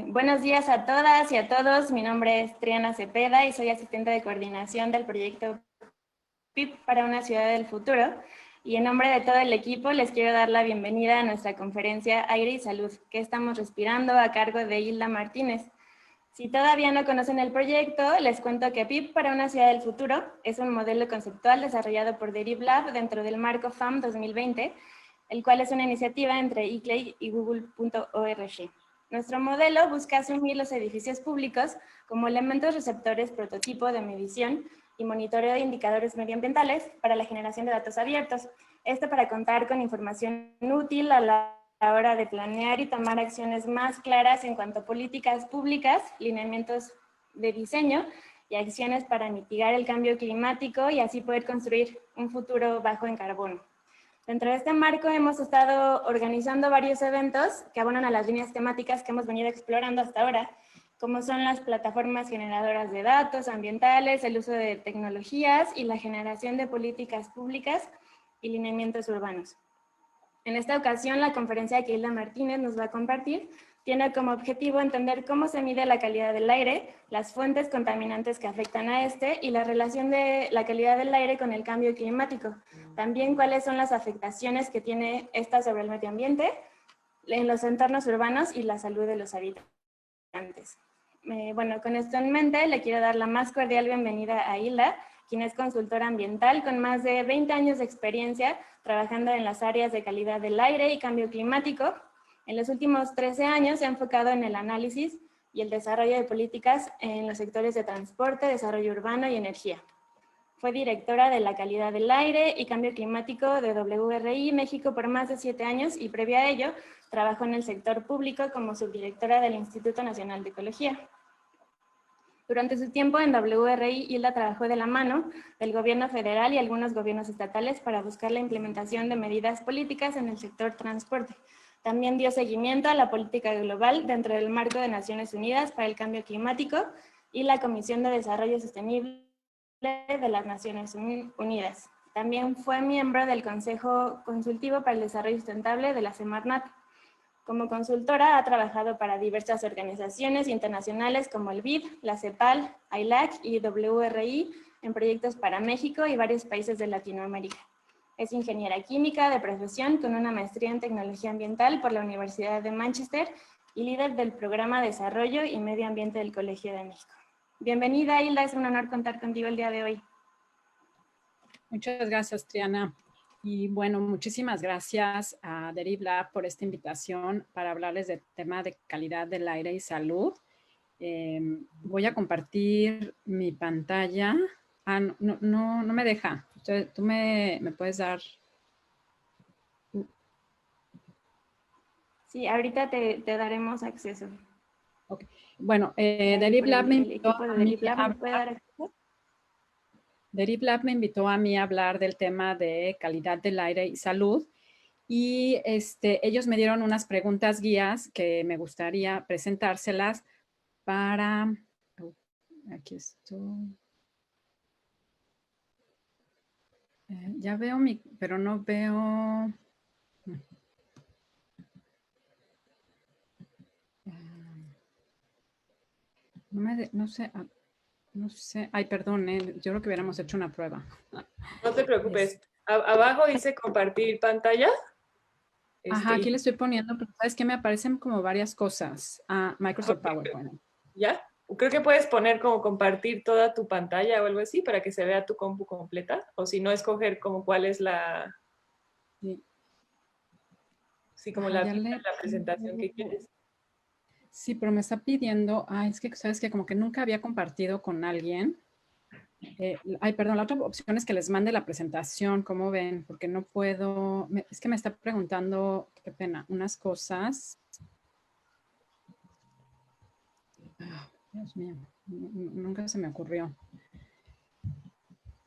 Buenos días a todas y a todos. Mi nombre es Triana Cepeda y soy asistente de coordinación del proyecto PIP para una ciudad del futuro. Y en nombre de todo el equipo les quiero dar la bienvenida a nuestra conferencia Aire y Salud, que estamos respirando, a cargo de Hilda Martínez. Si todavía no conocen el proyecto, les cuento que PIP para una ciudad del futuro es un modelo conceptual desarrollado por DerivLab dentro del marco FAM 2020, el cual es una iniciativa entre ICLEI y Google.org. Nuestro modelo busca asumir los edificios públicos como elementos receptores prototipo de medición y monitoreo de indicadores medioambientales para la generación de datos abiertos. Esto para contar con información útil a la hora de planear y tomar acciones más claras en cuanto a políticas públicas, lineamientos de diseño y acciones para mitigar el cambio climático y así poder construir un futuro bajo en carbono. Dentro de este marco hemos estado organizando varios eventos que abonan a las líneas temáticas que hemos venido explorando hasta ahora, como son las plataformas generadoras de datos ambientales, el uso de tecnologías y la generación de políticas públicas y lineamientos urbanos. En esta ocasión, la conferencia que Hilda Martínez nos va a compartir tiene como objetivo entender cómo se mide la calidad del aire, las fuentes contaminantes que afectan a este y la relación de la calidad del aire con el cambio climático. También cuáles son las afectaciones que tiene esta sobre el medio ambiente, en los entornos urbanos y la salud de los habitantes. Bueno, con esto en mente, le quiero dar la más cordial bienvenida a Hilda, quien es consultora ambiental con más de 20 años de experiencia trabajando en las áreas de calidad del aire y cambio climático. En los últimos 13 años se ha enfocado en el análisis y el desarrollo de políticas en los sectores de transporte, desarrollo urbano y energía. Fue directora de la calidad del aire y cambio climático de WRI México por más de 7 años y previo a ello trabajó en el sector público como subdirectora del Instituto Nacional de Ecología. Durante su tiempo en WRI, Hilda trabajó de la mano del gobierno federal y algunos gobiernos estatales para buscar la implementación de medidas políticas en el sector transporte. También dio seguimiento a la política global dentro del marco de Naciones Unidas para el Cambio Climático y la Comisión de Desarrollo Sostenible de las Naciones Unidas. También fue miembro del Consejo Consultivo para el Desarrollo Sustentable de la Semarnat. Como consultora ha trabajado para diversas organizaciones internacionales como el BID, la CEPAL, AILAC y WRI en proyectos para México y varios países de Latinoamérica. Es ingeniera química de profesión con una maestría en tecnología ambiental por la Universidad de Manchester y líder del programa Desarrollo y Medio Ambiente del Colegio de México. Bienvenida, Hilda, es un honor contar contigo el día de hoy. Muchas gracias, Triana. Y bueno, muchísimas gracias a DerivLab por esta invitación para hablarles del tema de calidad del aire y salud. Voy a compartir mi pantalla. No me deja. ¿Tú me puedes dar? Sí, ahorita te daremos acceso. Okay. Bueno, DerivLab me invitó DerivLab me invitó a mí a hablar del tema de calidad del aire y salud. Y ellos me dieron unas preguntas guías que me gustaría presentárselas para... aquí estoy. Ya veo pero no veo... No sé. Ay, perdón, yo creo que hubiéramos hecho una prueba. No te preocupes. Abajo dice compartir pantalla. Ajá, aquí le estoy poniendo, pero ¿sabes qué? Me aparecen como varias cosas. Microsoft PowerPoint. ¿Ya? Creo que puedes poner como compartir toda tu pantalla o algo así para que se vea tu compu completa. O si no, escoger como cuál es la... Sí, como la presentación que quieres. Sí, pero me está pidiendo... es que, ¿sabes qué? Como que nunca había compartido con alguien. Perdón, la otra opción es que les mande la presentación, ¿cómo ven? Porque no puedo... es que me está preguntando, qué pena, unas cosas... Dios mío, nunca se me ocurrió.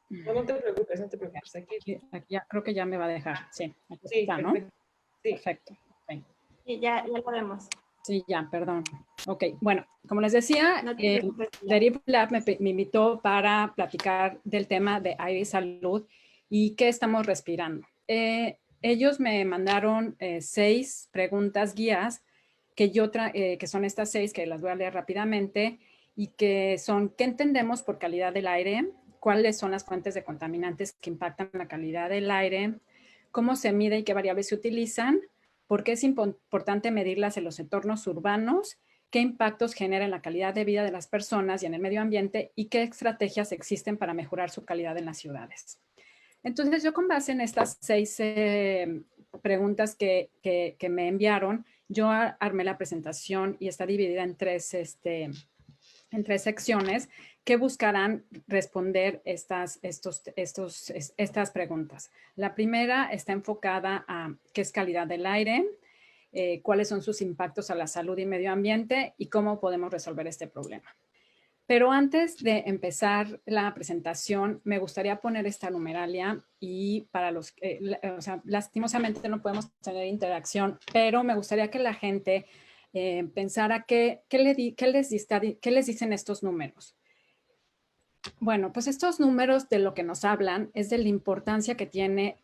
No te preocupes, no te preocupes. Aquí ya, creo que ya me va a dejar. Sí, aquí sí, está, ¿no? Perfecto. Sí. Perfecto. Okay. Sí, ya lo vemos. Sí, ya, perdón. Ok, bueno, como les decía, No DerivLab me invitó para platicar del tema de aire y salud y qué estamos respirando. Ellos me mandaron 6 preguntas guías que son estas 6, que las voy a leer rápidamente, y que son: ¿qué entendemos por calidad del aire? ¿Cuáles son las fuentes de contaminantes que impactan la calidad del aire? ¿Cómo se mide y qué variables se utilizan? ¿Por qué es importante medirlas en los entornos urbanos? ¿Qué impactos genera en la calidad de vida de las personas y en el medio ambiente? ¿Y qué estrategias existen para mejorar su calidad en las ciudades? Entonces, yo con base en estas 6 preguntas que me enviaron, yo armé la presentación y está dividida en en 3 secciones que buscarán responder estas preguntas. La primera está enfocada a qué es calidad del aire, cuáles son sus impactos a la salud y medio ambiente y cómo podemos resolver este problema. Pero antes de empezar la presentación, me gustaría poner esta numeralia y para los, o sea, lastimosamente no podemos tener interacción, pero me gustaría que la gente pensara qué les dicen estos números. Bueno, pues estos números de lo que nos hablan es de la importancia que tiene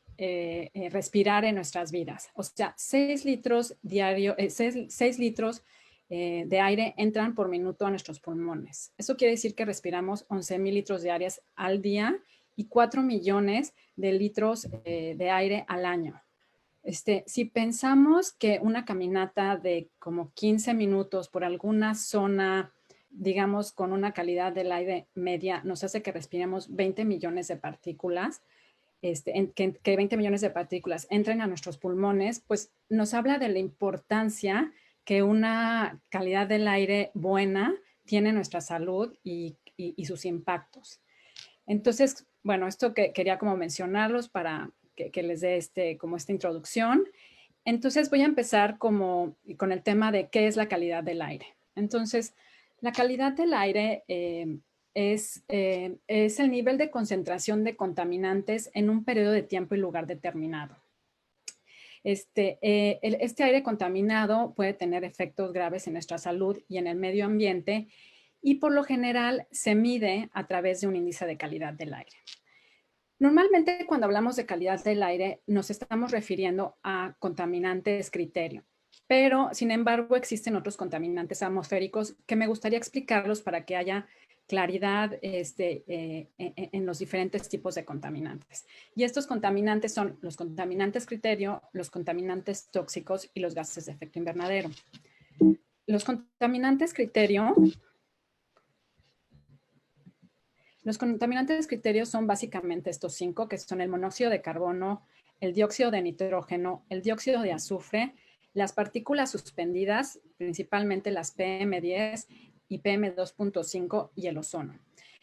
respirar en nuestras vidas. O sea, 6 litros diario, 6 litros de aire entran por minuto a nuestros pulmones. Eso quiere decir que respiramos 11,000 litros diarios al día y 4 millones de litros de aire al año. Si pensamos que una caminata de como 15 minutos por alguna zona, digamos, con una calidad del aire media, nos hace que respiremos 20 millones de partículas, que 20 millones de partículas entren a nuestros pulmones, pues nos habla de la importancia que una calidad del aire buena tiene en nuestra salud y sus impactos. Entonces, bueno, esto que quería como mencionarlos para que les dé como esta introducción. Entonces voy a empezar con el tema de qué es la calidad del aire. Entonces, la calidad del aire es el nivel de concentración de contaminantes en un periodo de tiempo y lugar determinado. Este aire contaminado puede tener efectos graves en nuestra salud y en el medio ambiente y por lo general se mide a través de un índice de calidad del aire. Normalmente cuando hablamos de calidad del aire nos estamos refiriendo a contaminantes criterio, pero sin embargo existen otros contaminantes atmosféricos que me gustaría explicarlos para que haya claridad en los diferentes tipos de contaminantes. Y estos contaminantes son los contaminantes criterio, los contaminantes tóxicos y los gases de efecto invernadero. Los contaminantes criterio son básicamente estos 5, que son el monóxido de carbono, el dióxido de nitrógeno, el dióxido de azufre, las partículas suspendidas, principalmente las PM10 y PM2.5 y el ozono.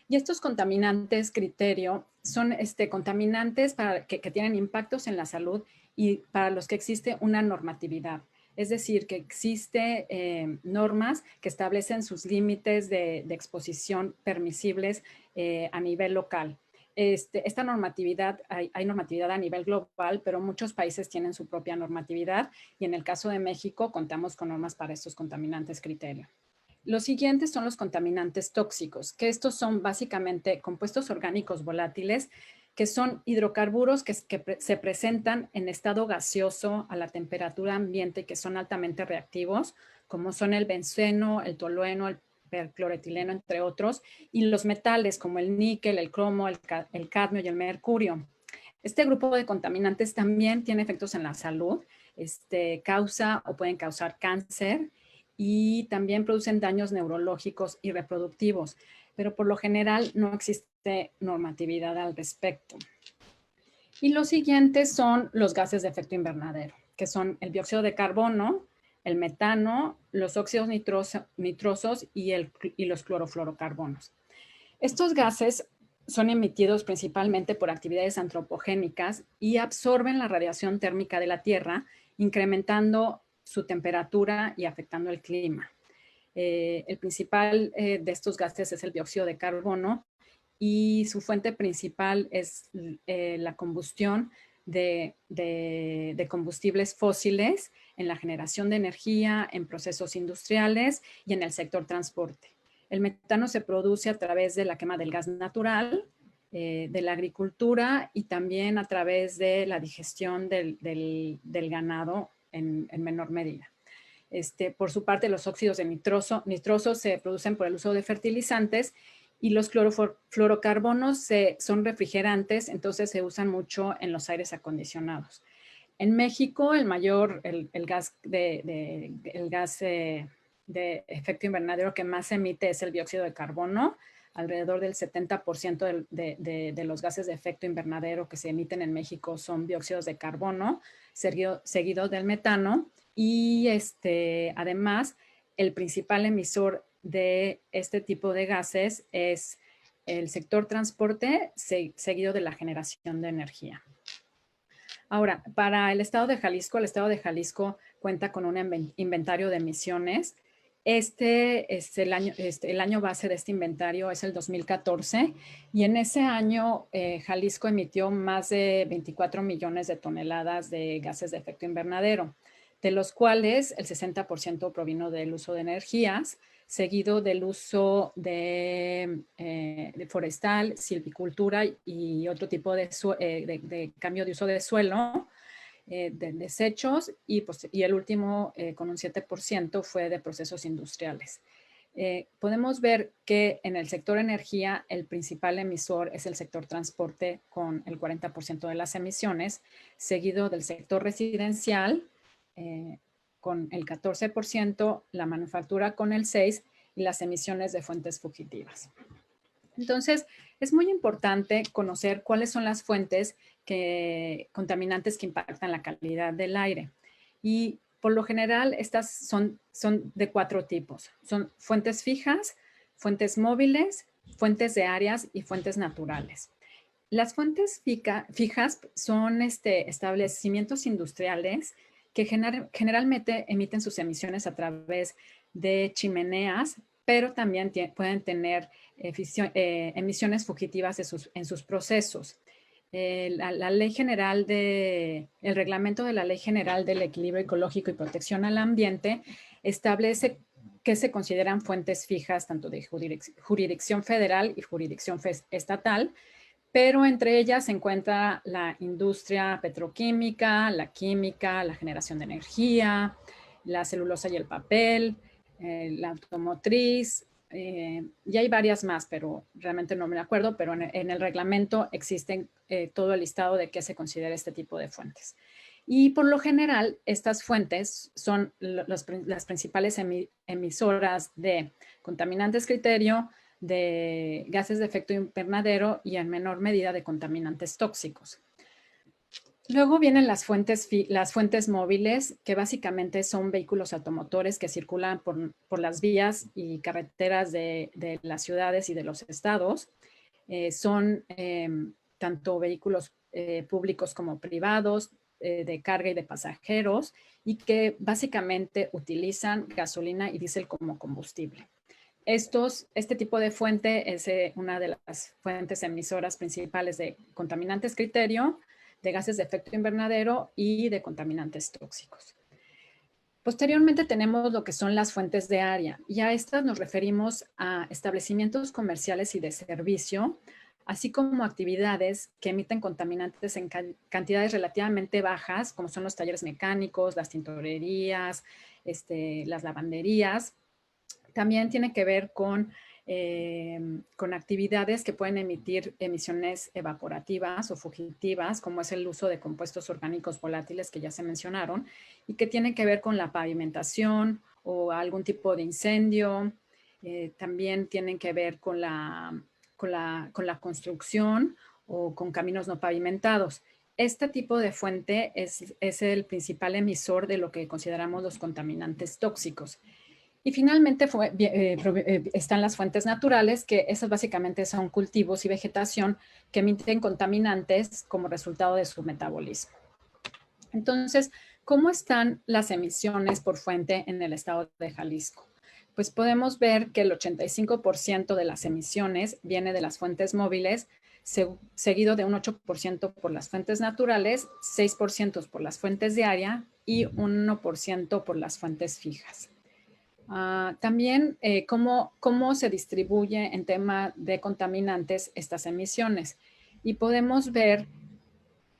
Y estos contaminantes criterio son contaminantes que tienen impactos en la salud y para los que existe una normatividad. Es decir, que existe normas que establecen sus límites de exposición permisibles a nivel local. Esta normatividad, hay normatividad a nivel global, pero muchos países tienen su propia normatividad y en el caso de México contamos con normas para estos contaminantes criterio. Los siguientes son los contaminantes tóxicos, que estos son básicamente compuestos orgánicos volátiles que son hidrocarburos que se presentan en estado gaseoso a la temperatura ambiente y que son altamente reactivos, como son el benceno, el tolueno, el percloretileno, entre otros, y los metales como el níquel, el cromo, el cadmio y el mercurio. Este grupo de contaminantes también tiene efectos en la salud, causa o pueden causar cáncer y también producen daños neurológicos y reproductivos, pero por lo general no existe normatividad al respecto. Y los siguientes son los gases de efecto invernadero, que son el dióxido de carbono, el metano, los óxidos nitrosos y los clorofluorocarbonos. Estos gases son emitidos principalmente por actividades antropogénicas y absorben la radiación térmica de la Tierra, incrementando su temperatura y afectando el clima. El principal de estos gases es el dióxido de carbono y su fuente principal es la combustión de combustibles fósiles en la generación de energía, en procesos industriales y en el sector transporte. El metano se produce a través de la quema del gas natural, de la agricultura y también a través de la digestión del ganado en menor medida. Por su parte, los óxidos de nitroso se producen por el uso de fertilizantes y los fluorocarbonos son refrigerantes, entonces se usan mucho en los aires acondicionados. En México, el gas de efecto invernadero que más se emite es el dióxido de carbono. Alrededor del 70% de los gases de efecto invernadero que se emiten en México son dióxidos de carbono, seguido del metano. Y además, el principal emisor de este tipo de gases es el sector transporte, seguido de la generación de energía. Ahora, para el estado de Jalisco cuenta con un inventario de emisiones. El año base de este inventario es el 2014 y en ese año Jalisco emitió más de 24 millones de toneladas de gases de efecto invernadero, de los cuales el 60% provino del uso de energías, seguido del uso de forestal, silvicultura y otro tipo de cambio de uso de suelo, de desechos, y el último, con un 7%, fue de procesos industriales. Podemos ver que en el sector energía el principal emisor es el sector transporte con el 40% de las emisiones, seguido del sector residencial con el 14%, la manufactura con el 6% y las emisiones de fuentes fugitivas. Entonces, es muy importante conocer cuáles son las fuentes contaminantes que impactan la calidad del aire. Y por lo general, estas son de 4 tipos. Son fuentes fijas, fuentes móviles, fuentes de áreas y fuentes naturales. Las fuentes fijas son establecimientos industriales que generalmente emiten sus emisiones a través de chimeneas, pero también pueden tener emisiones fugitivas en sus procesos. El reglamento de la Ley General del Equilibrio Ecológico y Protección al Ambiente establece que se consideran fuentes fijas tanto de jurisdicción federal y jurisdicción estatal, pero entre ellas se encuentra la industria petroquímica, la química, la generación de energía, la celulosa y el papel, la automotriz, y hay varias más, pero realmente no me acuerdo, pero en el reglamento existen todo el listado de qué se considera este tipo de fuentes. Y por lo general, estas fuentes son las principales emisoras de contaminantes criterio, de gases de efecto invernadero y en menor medida de contaminantes tóxicos. Luego vienen las fuentes móviles, que básicamente son vehículos automotores que circulan por las vías y carreteras de las ciudades y de los estados. Son tanto vehículos públicos como privados, de carga y de pasajeros, y que básicamente utilizan gasolina y diésel como combustible. Este tipo de fuente es una de las fuentes emisoras principales de contaminantes criterio, de gases de efecto invernadero y de contaminantes tóxicos. Posteriormente tenemos lo que son las fuentes de área, y a estas nos referimos a establecimientos comerciales y de servicio, así como actividades que emiten contaminantes en cantidades relativamente bajas, como son los talleres mecánicos, las tintorerías, las lavanderías. También tiene que ver con actividades que pueden emitir emisiones evaporativas o fugitivas, como es el uso de compuestos orgánicos volátiles que ya se mencionaron, y que tienen que ver con la pavimentación o algún tipo de incendio. También tienen que ver con la construcción o con caminos no pavimentados. Este tipo de fuente es el principal emisor de lo que consideramos los contaminantes tóxicos. Y finalmente están las fuentes naturales, que esas básicamente son cultivos y vegetación que emiten contaminantes como resultado de su metabolismo. Entonces, ¿cómo están las emisiones por fuente en el estado de Jalisco? Pues podemos ver que el 85% de las emisiones viene de las fuentes móviles, seguido de un 8% por las fuentes naturales, 6% por las fuentes de área y un 1% por las fuentes fijas. También cómo se distribuye en tema de contaminantes estas emisiones. Y podemos ver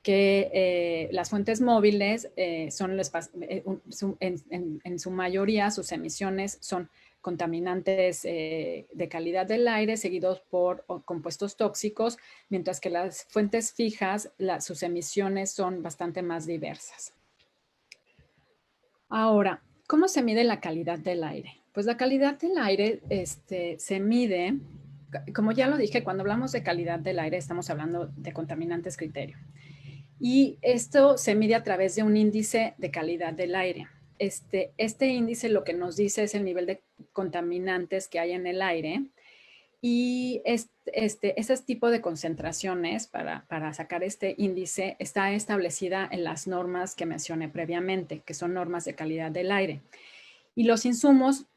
que las fuentes móviles son en su mayoría sus emisiones son contaminantes de calidad del aire seguidos por compuestos tóxicos, mientras que las fuentes fijas, sus emisiones son bastante más diversas. Ahora, ¿cómo se mide la calidad del aire? Pues la calidad del aire se mide, como ya lo dije, cuando hablamos de calidad del aire estamos hablando de contaminantes criterio. Y esto se mide a través de un índice de calidad del aire. Este índice lo que nos dice es el nivel de contaminantes que hay en el aire y ese tipo de concentraciones para sacar este índice está establecida en las normas que mencioné previamente, que son normas de calidad del aire. Y los insumos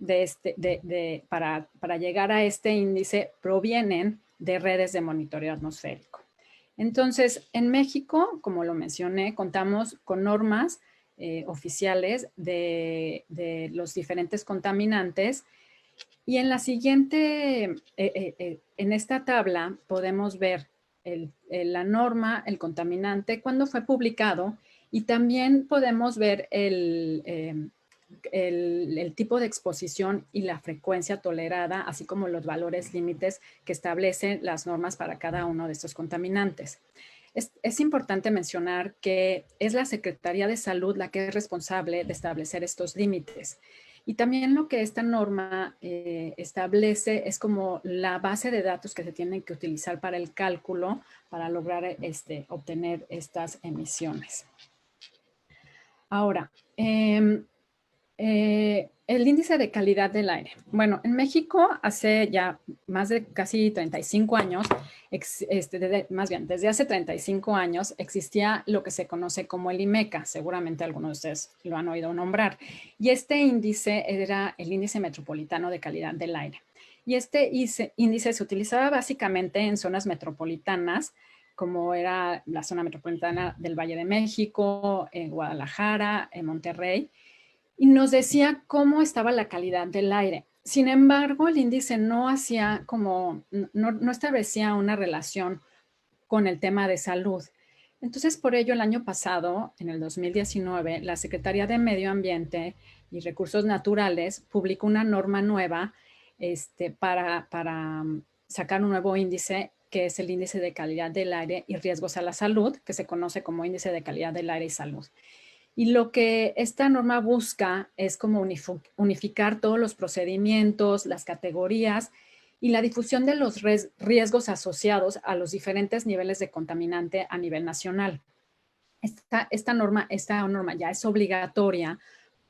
para llegar a este índice provienen de redes de monitoreo atmosférico. Entonces, en México, como lo mencioné, contamos con normas oficiales de los diferentes contaminantes. Y en la siguiente, en esta tabla podemos ver la norma, el contaminante, cuándo fue publicado, y también podemos ver el tipo de exposición y la frecuencia tolerada, así como los valores límites que establecen las normas para cada uno de estos contaminantes. Es importante mencionar que es la Secretaría de Salud la que es responsable de establecer estos límites. Y también lo que esta norma establece es como la base de datos que se tienen que utilizar para el cálculo para lograr obtener estas emisiones. Ahora, el índice de calidad del aire. Bueno, en México hace ya más de casi 35 años, más bien desde hace 35 años existía lo que se conoce como el IMECA. Seguramente algunos de ustedes lo han oído nombrar. Y este índice era el índice metropolitano de calidad del aire. Y este índice se utilizaba básicamente en zonas metropolitanas, como era la zona metropolitana del Valle de México, en Guadalajara, en Monterrey, y nos decía cómo estaba la calidad del aire. Sin embargo, el índice no establecía una relación con el tema de salud. Entonces, por ello, el año pasado, en el 2019, la Secretaría de Medio Ambiente y Recursos Naturales publicó una norma nueva para sacar un nuevo índice, que es el índice de calidad del aire y riesgos a la salud, que se conoce como índice de calidad del aire y salud. Y lo que esta norma busca es como unificar todos los procedimientos, las categorías y la difusión de los riesgos asociados a los diferentes niveles de contaminante a nivel nacional. Esta norma ya es obligatoria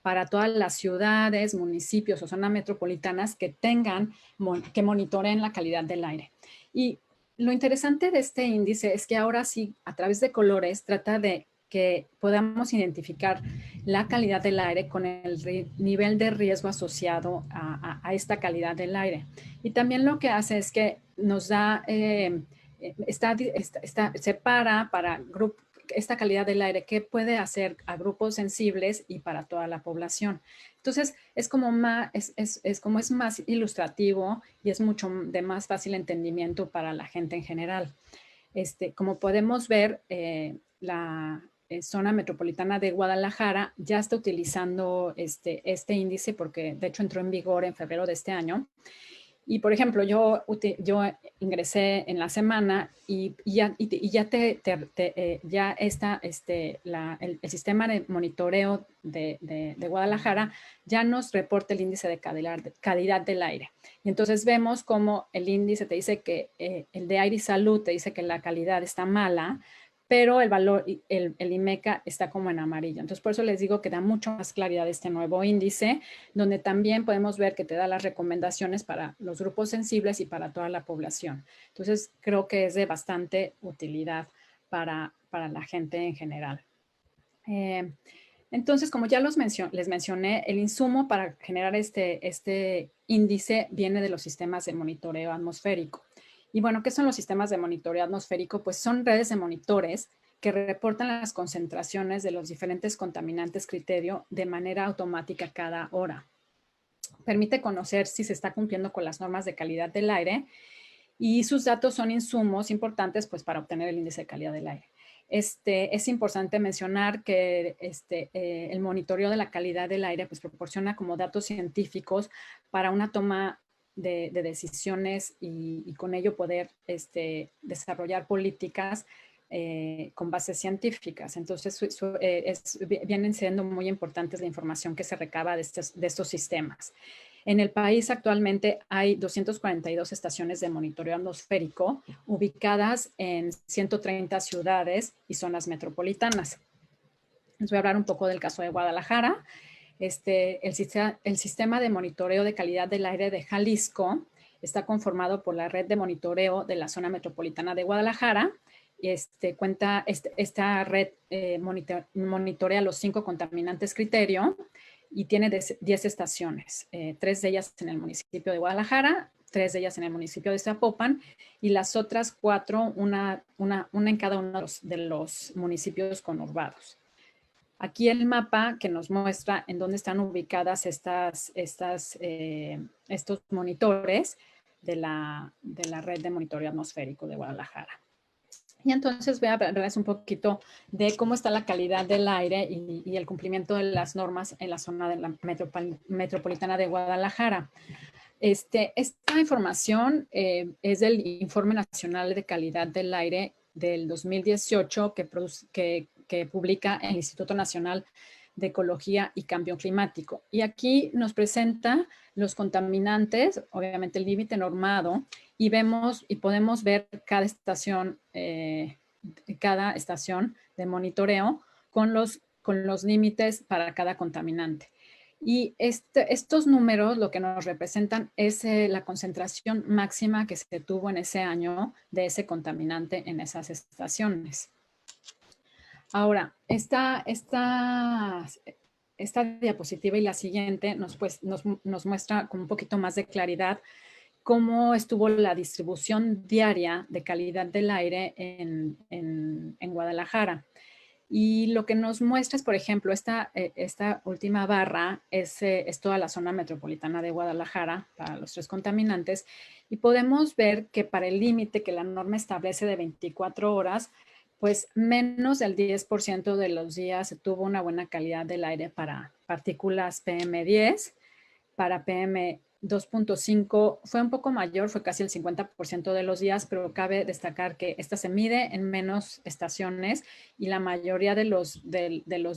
para todas las ciudades, municipios o zonas metropolitanas que que monitoreen la calidad del aire. Y lo interesante de este índice es que ahora sí, a través de colores, trata de que podamos identificar la calidad del aire con el nivel de riesgo asociado a esta calidad del aire. Y también lo que hace es que nos da, separa para esta calidad del aire, qué puede hacer a grupos sensibles y para toda la población. Entonces, es más ilustrativo y es mucho de más fácil entendimiento para la gente en general. Como podemos ver, la zona metropolitana de Guadalajara ya está utilizando este índice porque de hecho entró en vigor en febrero de este año. Y por ejemplo, yo ingresé en la semana y ya está el sistema de monitoreo de Guadalajara ya nos reporta el índice de calidad del aire. Y entonces vemos cómo el índice te dice que el de aire y salud te dice que la calidad está mala, pero el valor, el IMECA está como en amarillo. Entonces, por eso les digo que da mucho más claridad este nuevo índice, donde también podemos ver que te da las recomendaciones para los grupos sensibles y para toda la población. Entonces, creo que es de bastante utilidad para la gente en general. Entonces, como ya les mencioné, el insumo para generar este índice viene de los sistemas de monitoreo atmosférico. Y bueno, ¿qué son los sistemas de monitoreo atmosférico? Pues son redes de monitores que reportan las concentraciones de los diferentes contaminantes criterio de manera automática cada hora. Permite conocer si se está cumpliendo con las normas de calidad del aire y sus datos son insumos importantes pues, para obtener el índice de calidad del aire. Es importante mencionar que el monitoreo de la calidad del aire pues, proporciona como datos científicos para una toma de decisiones y con ello poder desarrollar políticas con bases científicas. Entonces, vienen siendo muy importantes la información que se recaba de estos sistemas. En el país actualmente hay 242 estaciones de monitoreo atmosférico ubicadas en 130 ciudades y zonas metropolitanas. Les voy a hablar un poco del caso de Guadalajara. El sistema de monitoreo de calidad del aire de Jalisco está conformado por la red de monitoreo de la zona metropolitana de Guadalajara. Esta red monitorea los 5 contaminantes criterio y tiene 10 estaciones, 3 de ellas en el municipio de Guadalajara, 3 de ellas en el municipio de Zapopan y las otras 4, una en cada uno de los municipios conurbados. Aquí el mapa que nos muestra en dónde están ubicadas estos monitores de la red de monitoreo atmosférico de Guadalajara. Y entonces voy a hablarles un poquito de cómo está la calidad del aire y el cumplimiento de las normas en la zona de la metropolitana de Guadalajara. Esta información es del Informe Nacional de Calidad del Aire del 2018 que publica el Instituto Nacional de Ecología y Cambio Climático. Y aquí nos presenta los contaminantes, obviamente el límite normado, y podemos ver cada estación de monitoreo con los límites para cada contaminante. Y estos números lo que nos representan es la concentración máxima que se tuvo en ese año de ese contaminante en esas estaciones. Ahora, esta diapositiva y la siguiente nos muestra con un poquito más de claridad cómo estuvo la distribución diaria de calidad del aire en Guadalajara. Y lo que nos muestra es, por ejemplo, esta última barra es toda la zona metropolitana de Guadalajara para los 3 contaminantes y podemos ver que para el límite que la norma establece de 24 horas, pues menos del 10% de los días se tuvo una buena calidad del aire para partículas PM10, para PM2.5 fue un poco mayor, fue casi el 50% de los días, pero cabe destacar que esta se mide en menos estaciones y la mayoría de los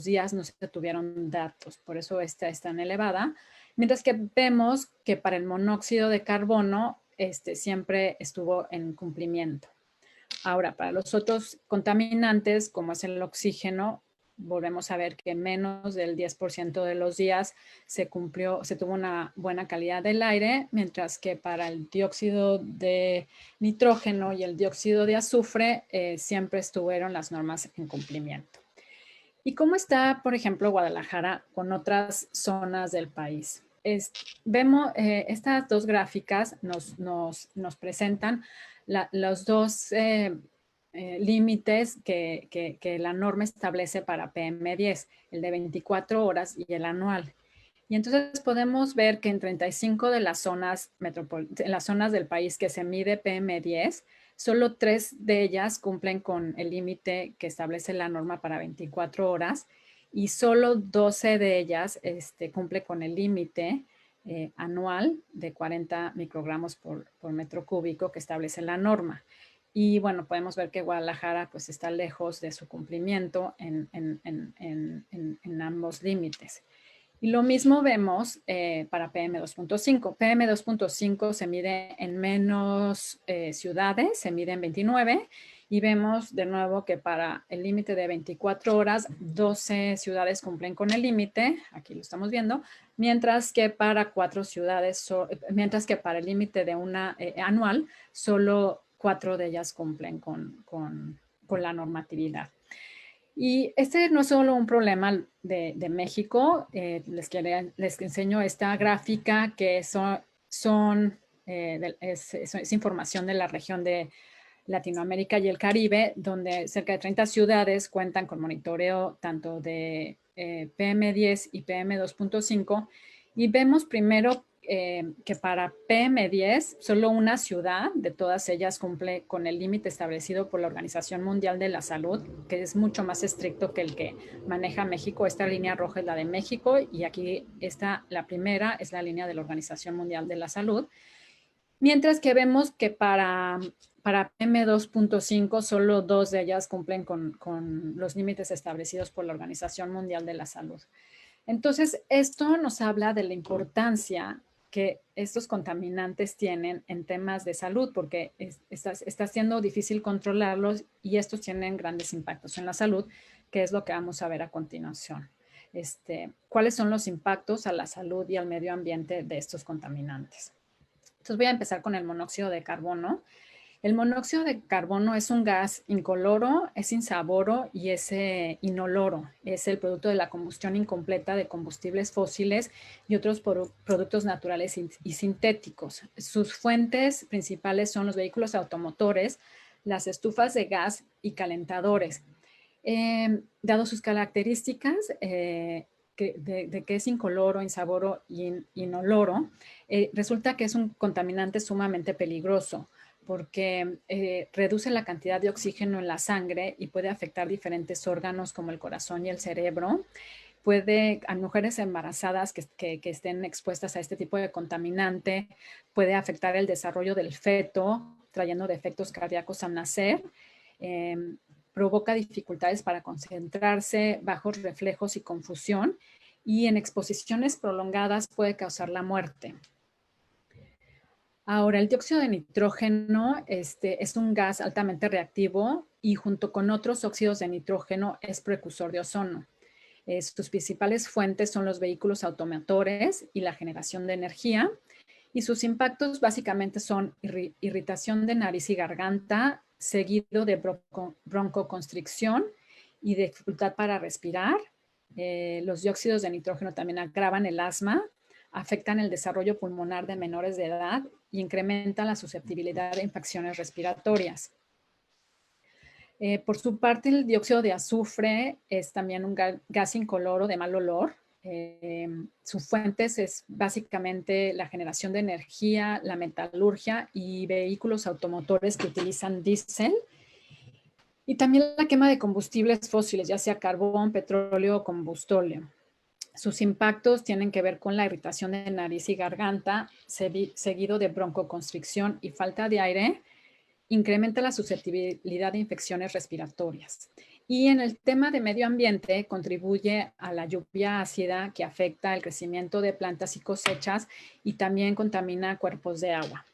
días no se tuvieron datos, por eso esta es tan elevada. Mientras que vemos que para el monóxido de carbono siempre estuvo en cumplimiento. Ahora, para los otros contaminantes, como es el oxígeno, volvemos a ver que menos del 10% de los días se tuvo una buena calidad del aire, mientras que para el dióxido de nitrógeno y el dióxido de azufre siempre estuvieron las normas en cumplimiento. ¿Y cómo está, por ejemplo, Guadalajara con otras zonas del país? Vemos estas 2 gráficas nos presentan los 2 límites que la norma establece para PM10, el de 24 horas y el anual. Y entonces podemos ver que en 35 de las zonas del país que se mide PM10, solo 3 de ellas cumplen con el límite que establece la norma para 24 horas y solo 12 de ellas cumple con el límite anual de 40 microgramos por metro cúbico que establece la norma. Y bueno, podemos ver que Guadalajara pues está lejos de su cumplimiento en ambos límites. Y lo mismo vemos para PM2.5. PM2.5 se mide en menos ciudades, se mide en 29 y vemos de nuevo que para el límite de 24 horas, 12 ciudades cumplen con el límite, aquí lo estamos viendo, mientras que para 4 ciudades, mientras que para el límite de una anual, solo 4 de ellas cumplen con la normatividad. Y no es solo un problema de México, les enseño esta gráfica que es información de la región de Latinoamérica y el Caribe, donde cerca de 30 ciudades cuentan con monitoreo tanto de PM10 y PM2.5 Y vemos primero que para PM10 solo una ciudad de todas ellas cumple con el límite establecido por la Organización Mundial de la Salud, que es mucho más estricto que el que maneja México. Esta línea roja es la de México y aquí la primera es la línea de la Organización Mundial de la Salud. Mientras que vemos que para PM2.5 solo 2 de ellas cumplen con los límites establecidos por la Organización Mundial de la Salud. Entonces, esto nos habla de la importancia que estos contaminantes tienen en temas de salud, porque está siendo difícil controlarlos y estos tienen grandes impactos en la salud, que es lo que vamos a ver a continuación. ¿Cuáles son los impactos a la salud y al medio ambiente de estos contaminantes? Entonces voy a empezar con el monóxido de carbono. El monóxido de carbono es un gas incoloro, es insaboro y es inoloro. Es el producto de la combustión incompleta de combustibles fósiles y otros productos naturales y sintéticos. Sus fuentes principales son los vehículos automotores, las estufas de gas y calentadores. Dado sus características de que es incoloro, insaboro y inoloro, resulta que es un contaminante sumamente peligroso, porque reduce la cantidad de oxígeno en la sangre y puede afectar diferentes órganos como el corazón y el cerebro. A mujeres embarazadas que estén expuestas a este tipo de contaminante, puede afectar el desarrollo del feto, trayendo defectos cardíacos al nacer. Provoca dificultades para concentrarse, bajos reflejos y confusión, y en exposiciones prolongadas puede causar la muerte. Ahora, el dióxido de nitrógeno es un gas altamente reactivo y junto con otros óxidos de nitrógeno es precursor de ozono. Sus principales fuentes son los vehículos automotores y la generación de energía, y sus impactos básicamente son irritación de nariz y garganta, seguido de broncoconstricción y dificultad para respirar. Los dióxidos de nitrógeno también agravan el asma, afectan el desarrollo pulmonar de menores de edad y incrementan la susceptibilidad de infecciones respiratorias. Por su parte, el dióxido de azufre es también un gas incoloro de mal olor. Sus fuentes es básicamente la generación de energía, la metalurgia y vehículos automotores que utilizan diésel. Y también la quema de combustibles fósiles, ya sea carbón, petróleo o combustóleo. Sus impactos tienen que ver con la irritación de nariz y garganta, seguido de broncoconstricción y falta de aire. Incrementa la susceptibilidad de infecciones respiratorias. Y en el tema de medio ambiente, contribuye a la lluvia ácida que afecta el crecimiento de plantas y cosechas y también contamina cuerpos de agua.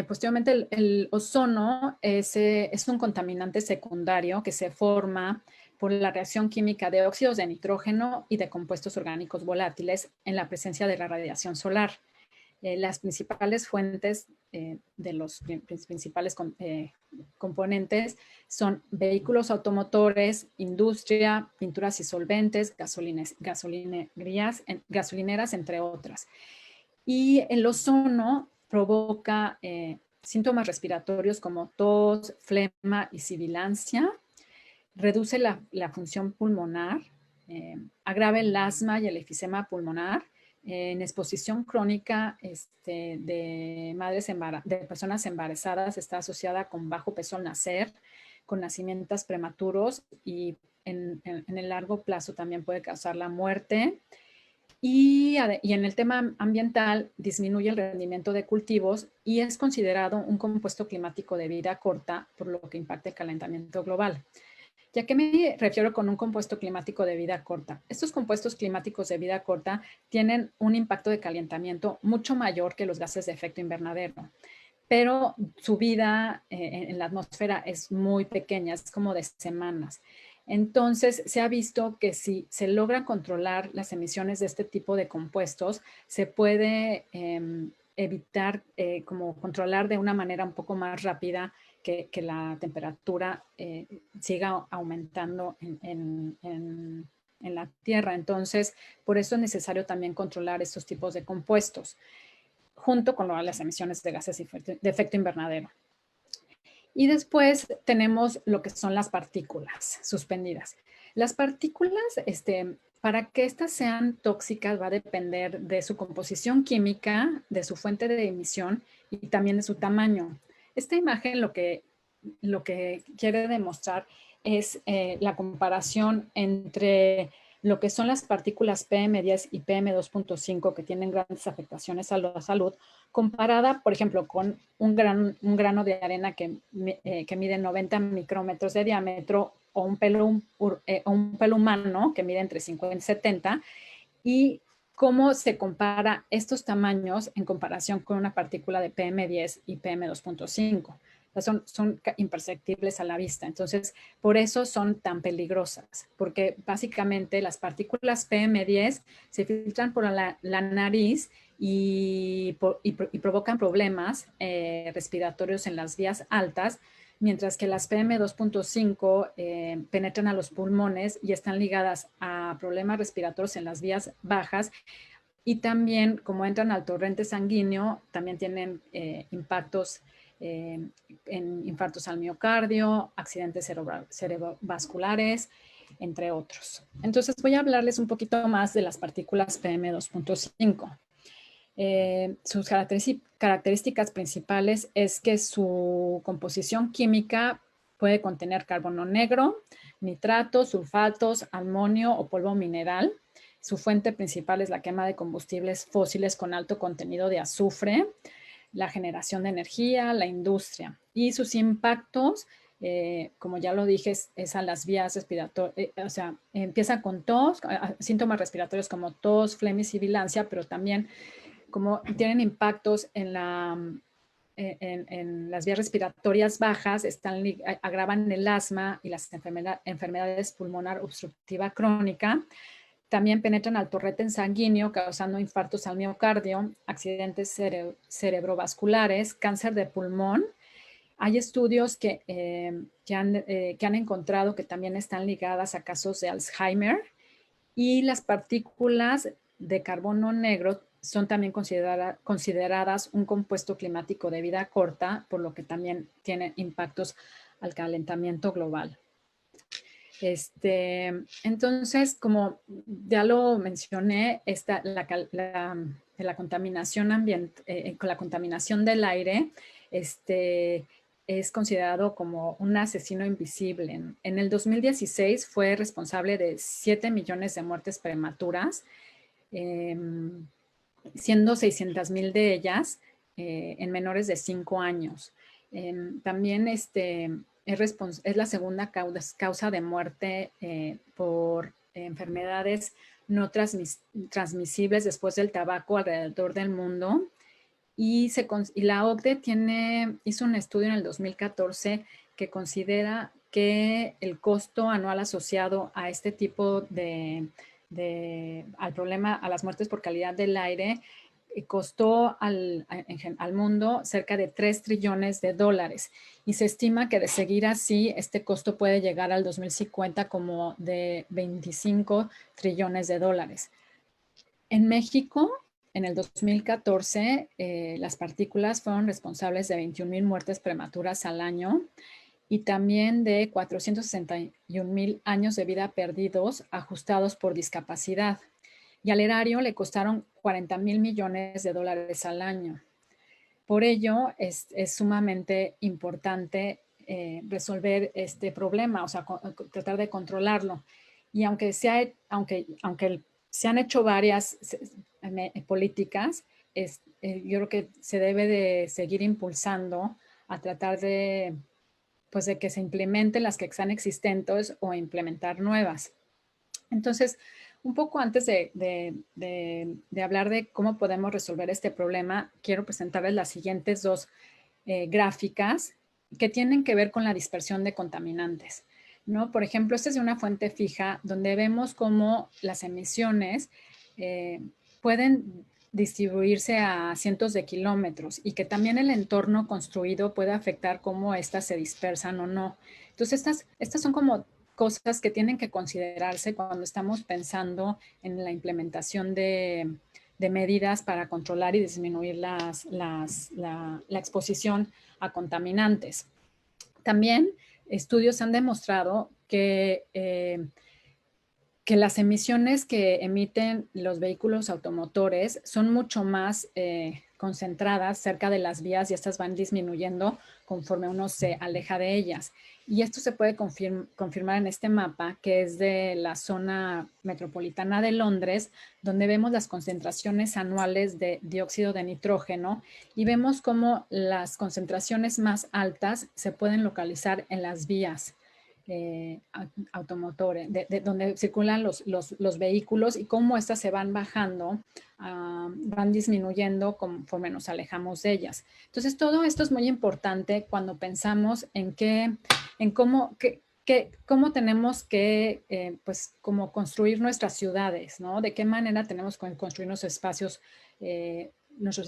Posteriormente, el ozono es un contaminante secundario que se forma por la reacción química de óxidos de nitrógeno y de compuestos orgánicos volátiles en la presencia de la radiación solar. Las principales fuentes de los principales componentes son vehículos automotores, industria, pinturas y solventes, gasolineras, entre otras. Y el ozono provoca síntomas respiratorios como tos, flema y sibilancia, reduce la función pulmonar, agrava el asma y el efisema pulmonar. En exposición crónica de personas embarazadas está asociada con bajo peso al nacer, con nacimientos prematuros y en el largo plazo también puede causar la muerte. Y en el tema ambiental disminuye el rendimiento de cultivos y es considerado un compuesto climático de vida corta, por lo que impacta el calentamiento global. ¿Y a qué me refiero con un compuesto climático de vida corta? Estos compuestos climáticos de vida corta tienen un impacto de calentamiento mucho mayor que los gases de efecto invernadero, pero su vida en la atmósfera es muy pequeña, es como de semanas. Entonces, se ha visto que si se logra controlar las emisiones de este tipo de compuestos, se puede evitar, como controlar de una manera un poco más rápida que la temperatura siga aumentando en la Tierra. Entonces, por eso es necesario también controlar estos tipos de compuestos, junto con las emisiones de gases de efecto invernadero. Y después tenemos lo que son las partículas suspendidas. Las partículas para que estas sean tóxicas va a depender de su composición química, de su fuente de emisión y también de su tamaño. Esta imagen lo que quiere demostrar es la comparación entre lo que son las partículas PM10 y PM2.5 que tienen grandes afectaciones a la salud, comparada, por ejemplo, con un grano de arena que mide 90 micrómetros de diámetro o un pelo humano que mide entre 50 y 70, y cómo se compara estos tamaños en comparación con una partícula de PM10 y PM2.5. Son imperceptibles a la vista. Entonces, por eso son tan peligrosas, porque básicamente las partículas PM10 se filtran por la nariz y provocan problemas respiratorios en las vías altas, mientras que las PM2.5 penetran a los pulmones y están ligadas a problemas respiratorios en las vías bajas, y también como entran al torrente sanguíneo, también tienen impactos en infartos al miocardio, accidentes cerebrovasculares, entre otros. Entonces voy a hablarles un poquito más de las partículas PM2.5. Sus características principales es que su composición química puede contener carbono negro, nitratos, sulfatos, amonio o polvo mineral. Su fuente principal es la quema de combustibles fósiles con alto contenido de azufre, la generación de energía, la industria. Y sus impactos, como ya lo dije, es a las vías respiratorias, o sea, empieza con tos, síntomas respiratorios como tos, flema y sibilancia, pero también como tienen impactos en las vías respiratorias bajas, agravan el asma y las enfermedades pulmonar obstructiva crónica. También penetran al torrente sanguíneo, causando infartos al miocardio, accidentes cerebrovasculares, cáncer de pulmón. Hay estudios que han encontrado que también están ligadas a casos de Alzheimer, y las partículas de carbono negro son también consideradas un compuesto climático de vida corta, por lo que también tienen impactos al calentamiento global. Entonces, como ya lo mencioné, la contaminación con la contaminación del aire, es considerado como un asesino invisible. En el 2016 fue responsable de 7 millones de muertes prematuras, siendo 600,000 de ellas en menores de 5 años. También es la segunda causa de muerte por enfermedades no transmisibles después del tabaco alrededor del mundo. Y la OCDE hizo un estudio en el 2014 que considera que el costo anual asociado a este tipo al problema, a las muertes por calidad del aire, costó al mundo cerca de 3 trillones de dólares. Y se estima que de seguir así, este costo puede llegar al 2050 como de 25 trillones de dólares. En México, en el 2014, las partículas fueron responsables de 21,000 muertes prematuras al año y también de 461,000 años de vida perdidos ajustados por discapacidad. Y al erario le costaron 40,000 millones de dólares al año. Por ello, es sumamente importante resolver este problema, o sea, tratar de controlarlo. Y aunque se han hecho varias políticas, yo creo que se debe de seguir impulsando a tratar de que se implementen las que están existentes o implementar nuevas. Entonces, un poco antes de hablar de cómo podemos resolver este problema, quiero presentarles las siguientes dos gráficas que tienen que ver con la dispersión de contaminantes, ¿no? Por ejemplo, esta es de una fuente fija donde vemos cómo las emisiones pueden distribuirse a cientos de kilómetros y que también el entorno construido puede afectar cómo éstas se dispersan o no. Entonces, estas son como cosas que tienen que considerarse cuando estamos pensando en la implementación de medidas para controlar y disminuir la exposición a contaminantes. También estudios han demostrado que que las emisiones que emiten los vehículos automotores son mucho más concentradas cerca de las vías y estas van disminuyendo conforme uno se aleja de ellas. Y esto se puede confirmar en este mapa, que es de la zona metropolitana de Londres, donde vemos las concentraciones anuales de dióxido de nitrógeno y vemos cómo las concentraciones más altas se pueden localizar en las vías automotores, donde circulan los vehículos y cómo estas se van bajando, van disminuyendo conforme nos alejamos de ellas. Entonces, todo esto es muy importante cuando pensamos en cómo tenemos que, pues, como construir nuestras ciudades, ¿no? De qué manera tenemos que construir nuestros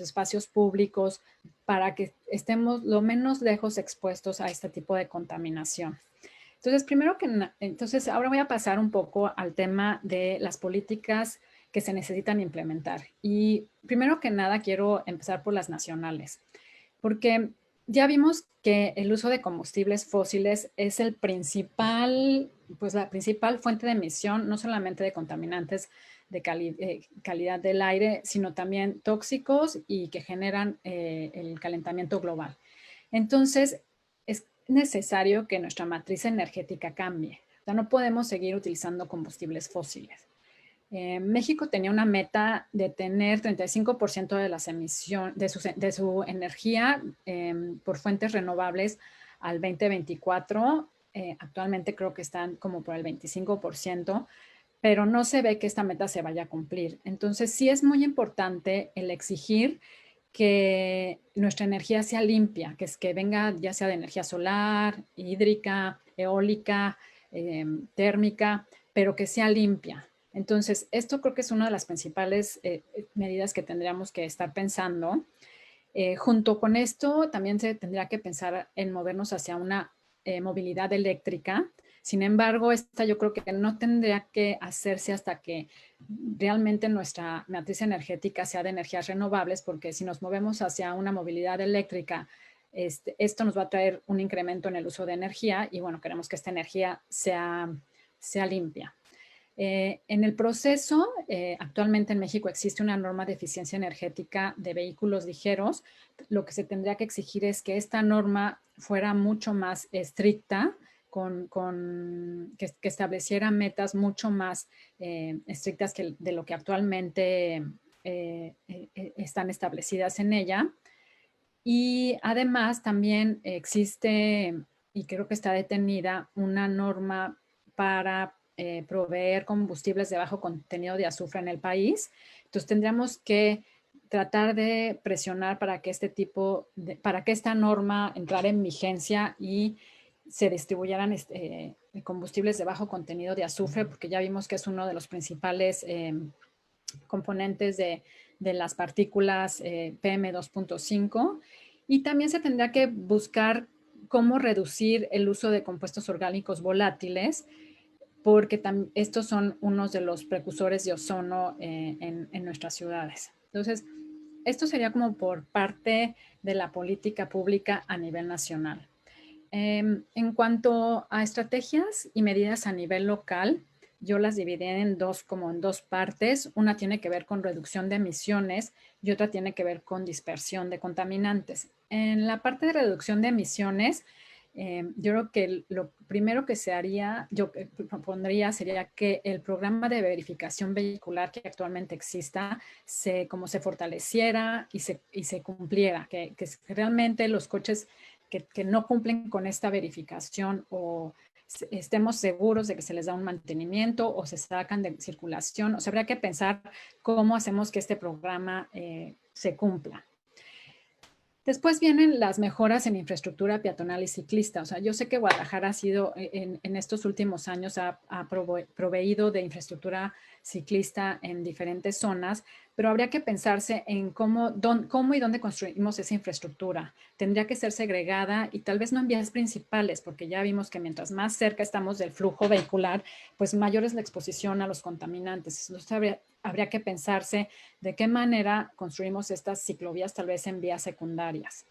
espacios públicos para que estemos lo menos lejos expuestos a este tipo de contaminación. Entonces, ahora voy a pasar un poco al tema de las políticas que se necesitan implementar. Y primero que nada, quiero empezar por las nacionales, porque ya vimos que el uso de combustibles fósiles es la principal fuente de emisión, no solamente de contaminantes de calidad del aire, sino también tóxicos y que generan el calentamiento global. Entonces, es necesario que nuestra matriz energética cambie. O sea, no podemos seguir utilizando combustibles fósiles. México tenía una meta de tener 35% de las emisiones de su energía por fuentes renovables al 2024. Actualmente creo que están como por el 25%, pero no se ve que esta meta se vaya a cumplir. Entonces, sí es muy importante el exigir que nuestra energía sea limpia, que venga ya sea de energía solar, hídrica, eólica, térmica, pero que sea limpia. Entonces, esto creo que es una de las principales medidas que tendríamos que estar pensando. Junto con esto, también se tendría que pensar en movernos hacia una movilidad eléctrica. Sin embargo, esta yo creo que no tendría que hacerse hasta que realmente nuestra matriz energética sea de energías renovables, porque si nos movemos hacia una movilidad eléctrica, esto nos va a traer un incremento en el uso de energía y bueno, queremos que esta energía sea limpia. En el proceso, actualmente en México existe una norma de eficiencia energética de vehículos ligeros. Lo que se tendría que exigir es que esta norma fuera mucho más estricta, que estableciera metas mucho más estrictas de lo que actualmente están establecidas en ella. Y además también existe, y creo que está detenida, una norma para proveer combustibles de bajo contenido de azufre en el país. Entonces tendríamos que tratar de presionar para que para que esta norma entrara en vigencia y se distribuyeran combustibles de bajo contenido de azufre, porque ya vimos que es uno de los principales componentes de las partículas PM2.5. Y también se tendrá que buscar cómo reducir el uso de compuestos orgánicos volátiles, porque estos son unos de los precursores de ozono en nuestras ciudades. Entonces, esto sería como por parte de la política pública a nivel nacional. En cuanto a estrategias y medidas a nivel local, yo las dividí en dos partes. Una tiene que ver con reducción de emisiones y otra tiene que ver con dispersión de contaminantes. En la parte de reducción de emisiones, yo creo que lo primero que yo propondría sería que el programa de verificación vehicular que actualmente exista se fortaleciera y se cumpliera, que realmente los coches que no cumplen con esta verificación o estemos seguros de que se les da un mantenimiento o se sacan de circulación. O sea, habría que pensar cómo hacemos que este programa se cumpla. Después vienen las mejoras en infraestructura peatonal y ciclista. O sea, yo sé que Guadalajara ha sido, en estos últimos años, ha proveído de infraestructura ciclista en diferentes zonas, pero habría que pensarse en cómo y dónde construimos esa infraestructura. Tendría que ser segregada y tal vez no en vías principales, porque ya vimos que mientras más cerca estamos del flujo vehicular, pues mayor es la exposición a los contaminantes. Entonces, habría que pensarse de qué manera construimos estas ciclovías tal vez en vías secundarias.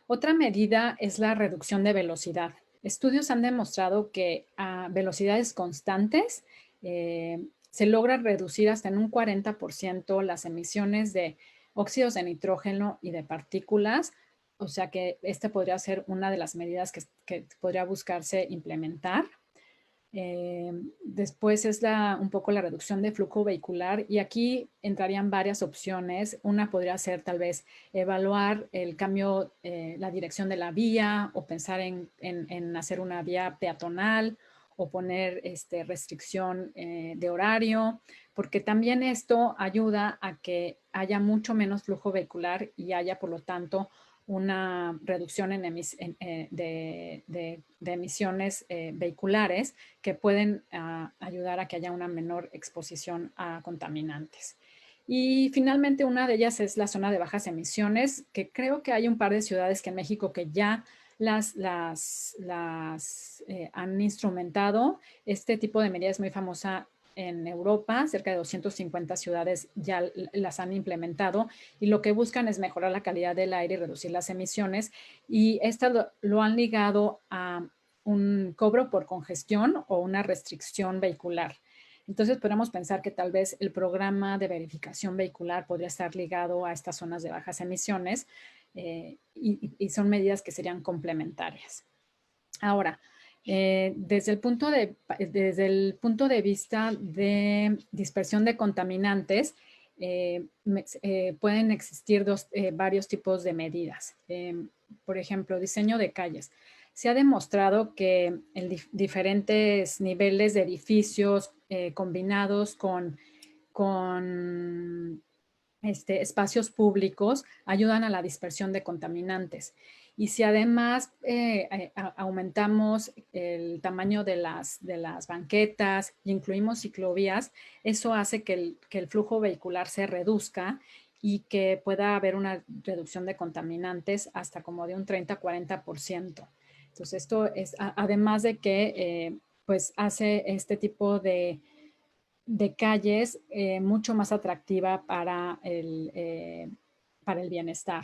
Otra medida es la reducción de velocidad. Estudios han demostrado que a velocidades constantes se logra reducir hasta en un 40% las emisiones de óxidos de nitrógeno y de partículas. O sea que esta podría ser una de las medidas que podría buscarse implementar. Después es un poco la reducción de flujo vehicular, y aquí entrarían varias opciones. Una podría ser tal vez evaluar el cambio, la dirección de la vía, o pensar en hacer una vía peatonal, o poner restricción de horario, porque también esto ayuda a que haya mucho menos flujo vehicular y haya, por lo tanto, una reducción de emisiones vehiculares que pueden ayudar a que haya una menor exposición a contaminantes. Y finalmente, una de ellas es la zona de bajas emisiones, que creo que hay un par de ciudades que en México que ya las han instrumentado. Este tipo de medida es muy famosa en Europa. Cerca de 250 ciudades ya las han implementado, y lo que buscan es mejorar la calidad del aire y reducir las emisiones, y estas lo han ligado a un cobro por congestión o una restricción vehicular. Entonces podemos pensar que tal vez el programa de verificación vehicular podría estar ligado a estas zonas de bajas emisiones, y son medidas que serían complementarias. Ahora, desde el punto de vista de dispersión de contaminantes, pueden existir varios tipos de medidas. Por ejemplo, diseño de calles. Se ha demostrado que diferentes niveles de edificios combinados con espacios públicos ayudan a la dispersión de contaminantes. Y si además aumentamos el tamaño de las banquetas y incluimos ciclovías, eso hace que el flujo vehicular se reduzca y que pueda haber una reducción de contaminantes hasta como de un 30-40%. Entonces, esto es, además de que pues hace este tipo de calles mucho más atractiva para el bienestar.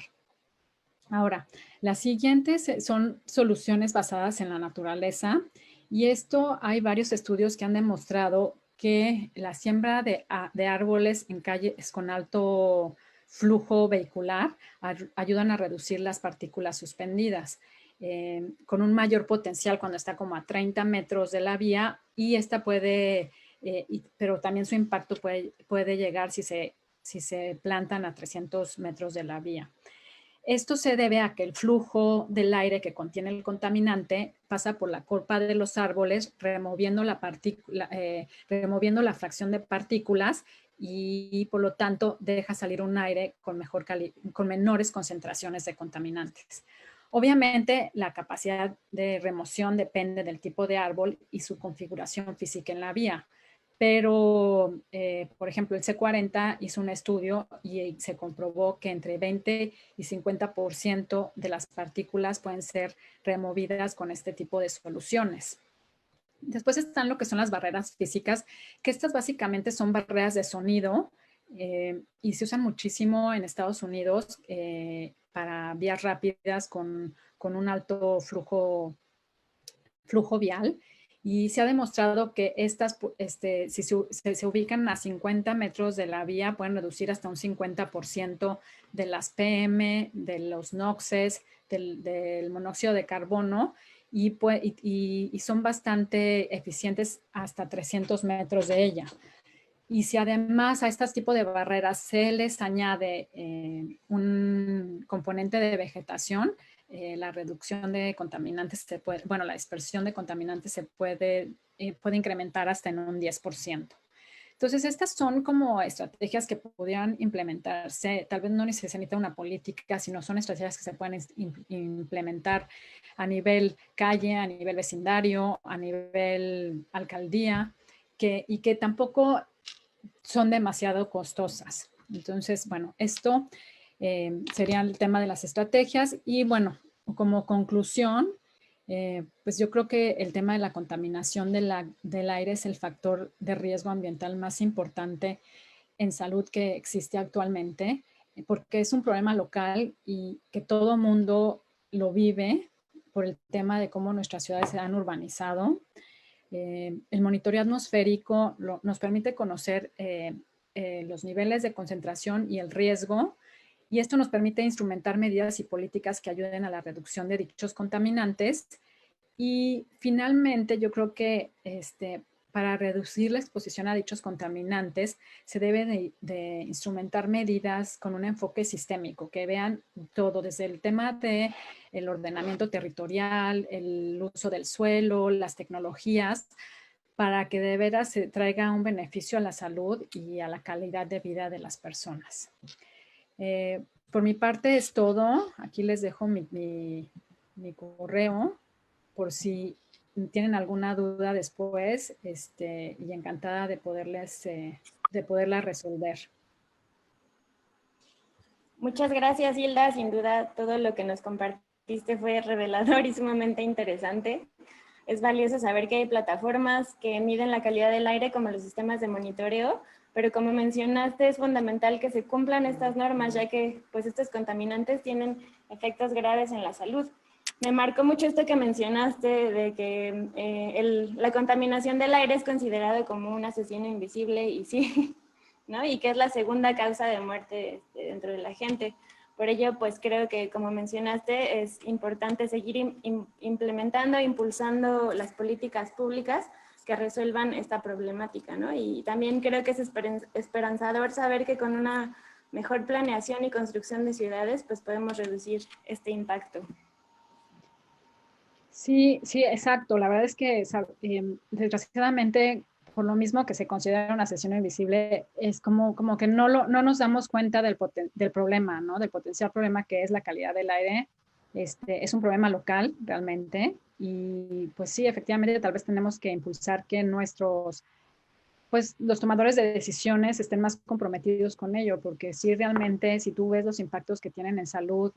Ahora, las siguientes son soluciones basadas en la naturaleza, y esto hay varios estudios que han demostrado que la siembra de árboles en calles con alto flujo vehicular ayudan a reducir las partículas suspendidas, con un mayor potencial cuando está como a 30 metros de la vía, y esta puede, pero también su impacto puede llegar si se plantan a 300 metros de la vía. Esto se debe a que el flujo del aire que contiene el contaminante pasa por la copa de los árboles, removiendo la fracción de partículas, y por lo tanto deja salir un aire con menores concentraciones de contaminantes. Obviamente, la capacidad de remoción depende del tipo de árbol y su configuración física en la vía. Pero, por ejemplo, el C40 hizo un estudio y se comprobó que entre 20 y 50% de las partículas pueden ser removidas con este tipo de soluciones. Después están lo que son las barreras físicas, que estas básicamente son barreras de sonido, y se usan muchísimo en Estados Unidos para vías rápidas con un alto flujo vial. Y se ha demostrado que estas, si se ubican a 50 metros de la vía, pueden reducir hasta un 50% de las PM, de los NOxes, del monóxido de carbono, y son bastante eficientes hasta 300 metros de ella. Y si además a este tipo de barreras se les añade un componente de vegetación, la reducción de contaminantes la dispersión de contaminantes se puede incrementar hasta en un 10%. Entonces, estas son como estrategias que podrían implementarse. Tal vez no se necesita una política, sino son estrategias que se pueden implementar a nivel calle, a nivel vecindario, a nivel alcaldía, y que tampoco son demasiado costosas. Entonces, bueno, esto sería el tema de las estrategias. Y bueno, como conclusión, pues yo creo que el tema de la contaminación del aire es el factor de riesgo ambiental más importante en salud que existe actualmente, porque es un problema local y que todo mundo lo vive por el tema de cómo nuestras ciudades se han urbanizado. El monitoreo atmosférico nos permite conocer los niveles de concentración y el riesgo, y esto nos permite instrumentar medidas y políticas que ayuden a la reducción de dichos contaminantes. Y finalmente, yo creo que para reducir la exposición a dichos contaminantes, se debe de instrumentar medidas con un enfoque sistémico, que vean todo, desde el tema del ordenamiento territorial, el uso del suelo, las tecnologías, para que de veras se traiga un beneficio a la salud y a la calidad de vida de las personas. Por mi parte es todo. Aquí les dejo mi correo por si tienen alguna duda después, y encantada de poderla resolver. Muchas gracias, Hilda. Sin duda, todo lo que nos compartiste fue revelador y sumamente interesante. Es valioso saber que hay plataformas que miden la calidad del aire como los sistemas de monitoreo, pero como mencionaste, es fundamental que se cumplan estas normas, ya que pues, estos contaminantes tienen efectos graves en la salud. Me marcó mucho esto que mencionaste de que la contaminación del aire es considerado como un asesino invisible, y sí, ¿no? Y que es la segunda causa de muerte dentro de la gente. Por ello, pues creo que, como mencionaste, es importante seguir implementando, impulsando las políticas públicas que resuelvan esta problemática, ¿no? Y también creo que es esperanzador saber que con una mejor planeación y construcción de ciudades, pues podemos reducir este impacto. Sí, sí, exacto. La verdad es que desgraciadamente, por lo mismo que se considera un asesino invisible, es como que no nos damos cuenta del problema, ¿no? Del potencial problema que es la calidad del aire. Es un problema local realmente, y pues sí, efectivamente tal vez tenemos que impulsar que pues los tomadores de decisiones estén más comprometidos con ello, porque sí, realmente, si tú ves los impactos que tienen en salud,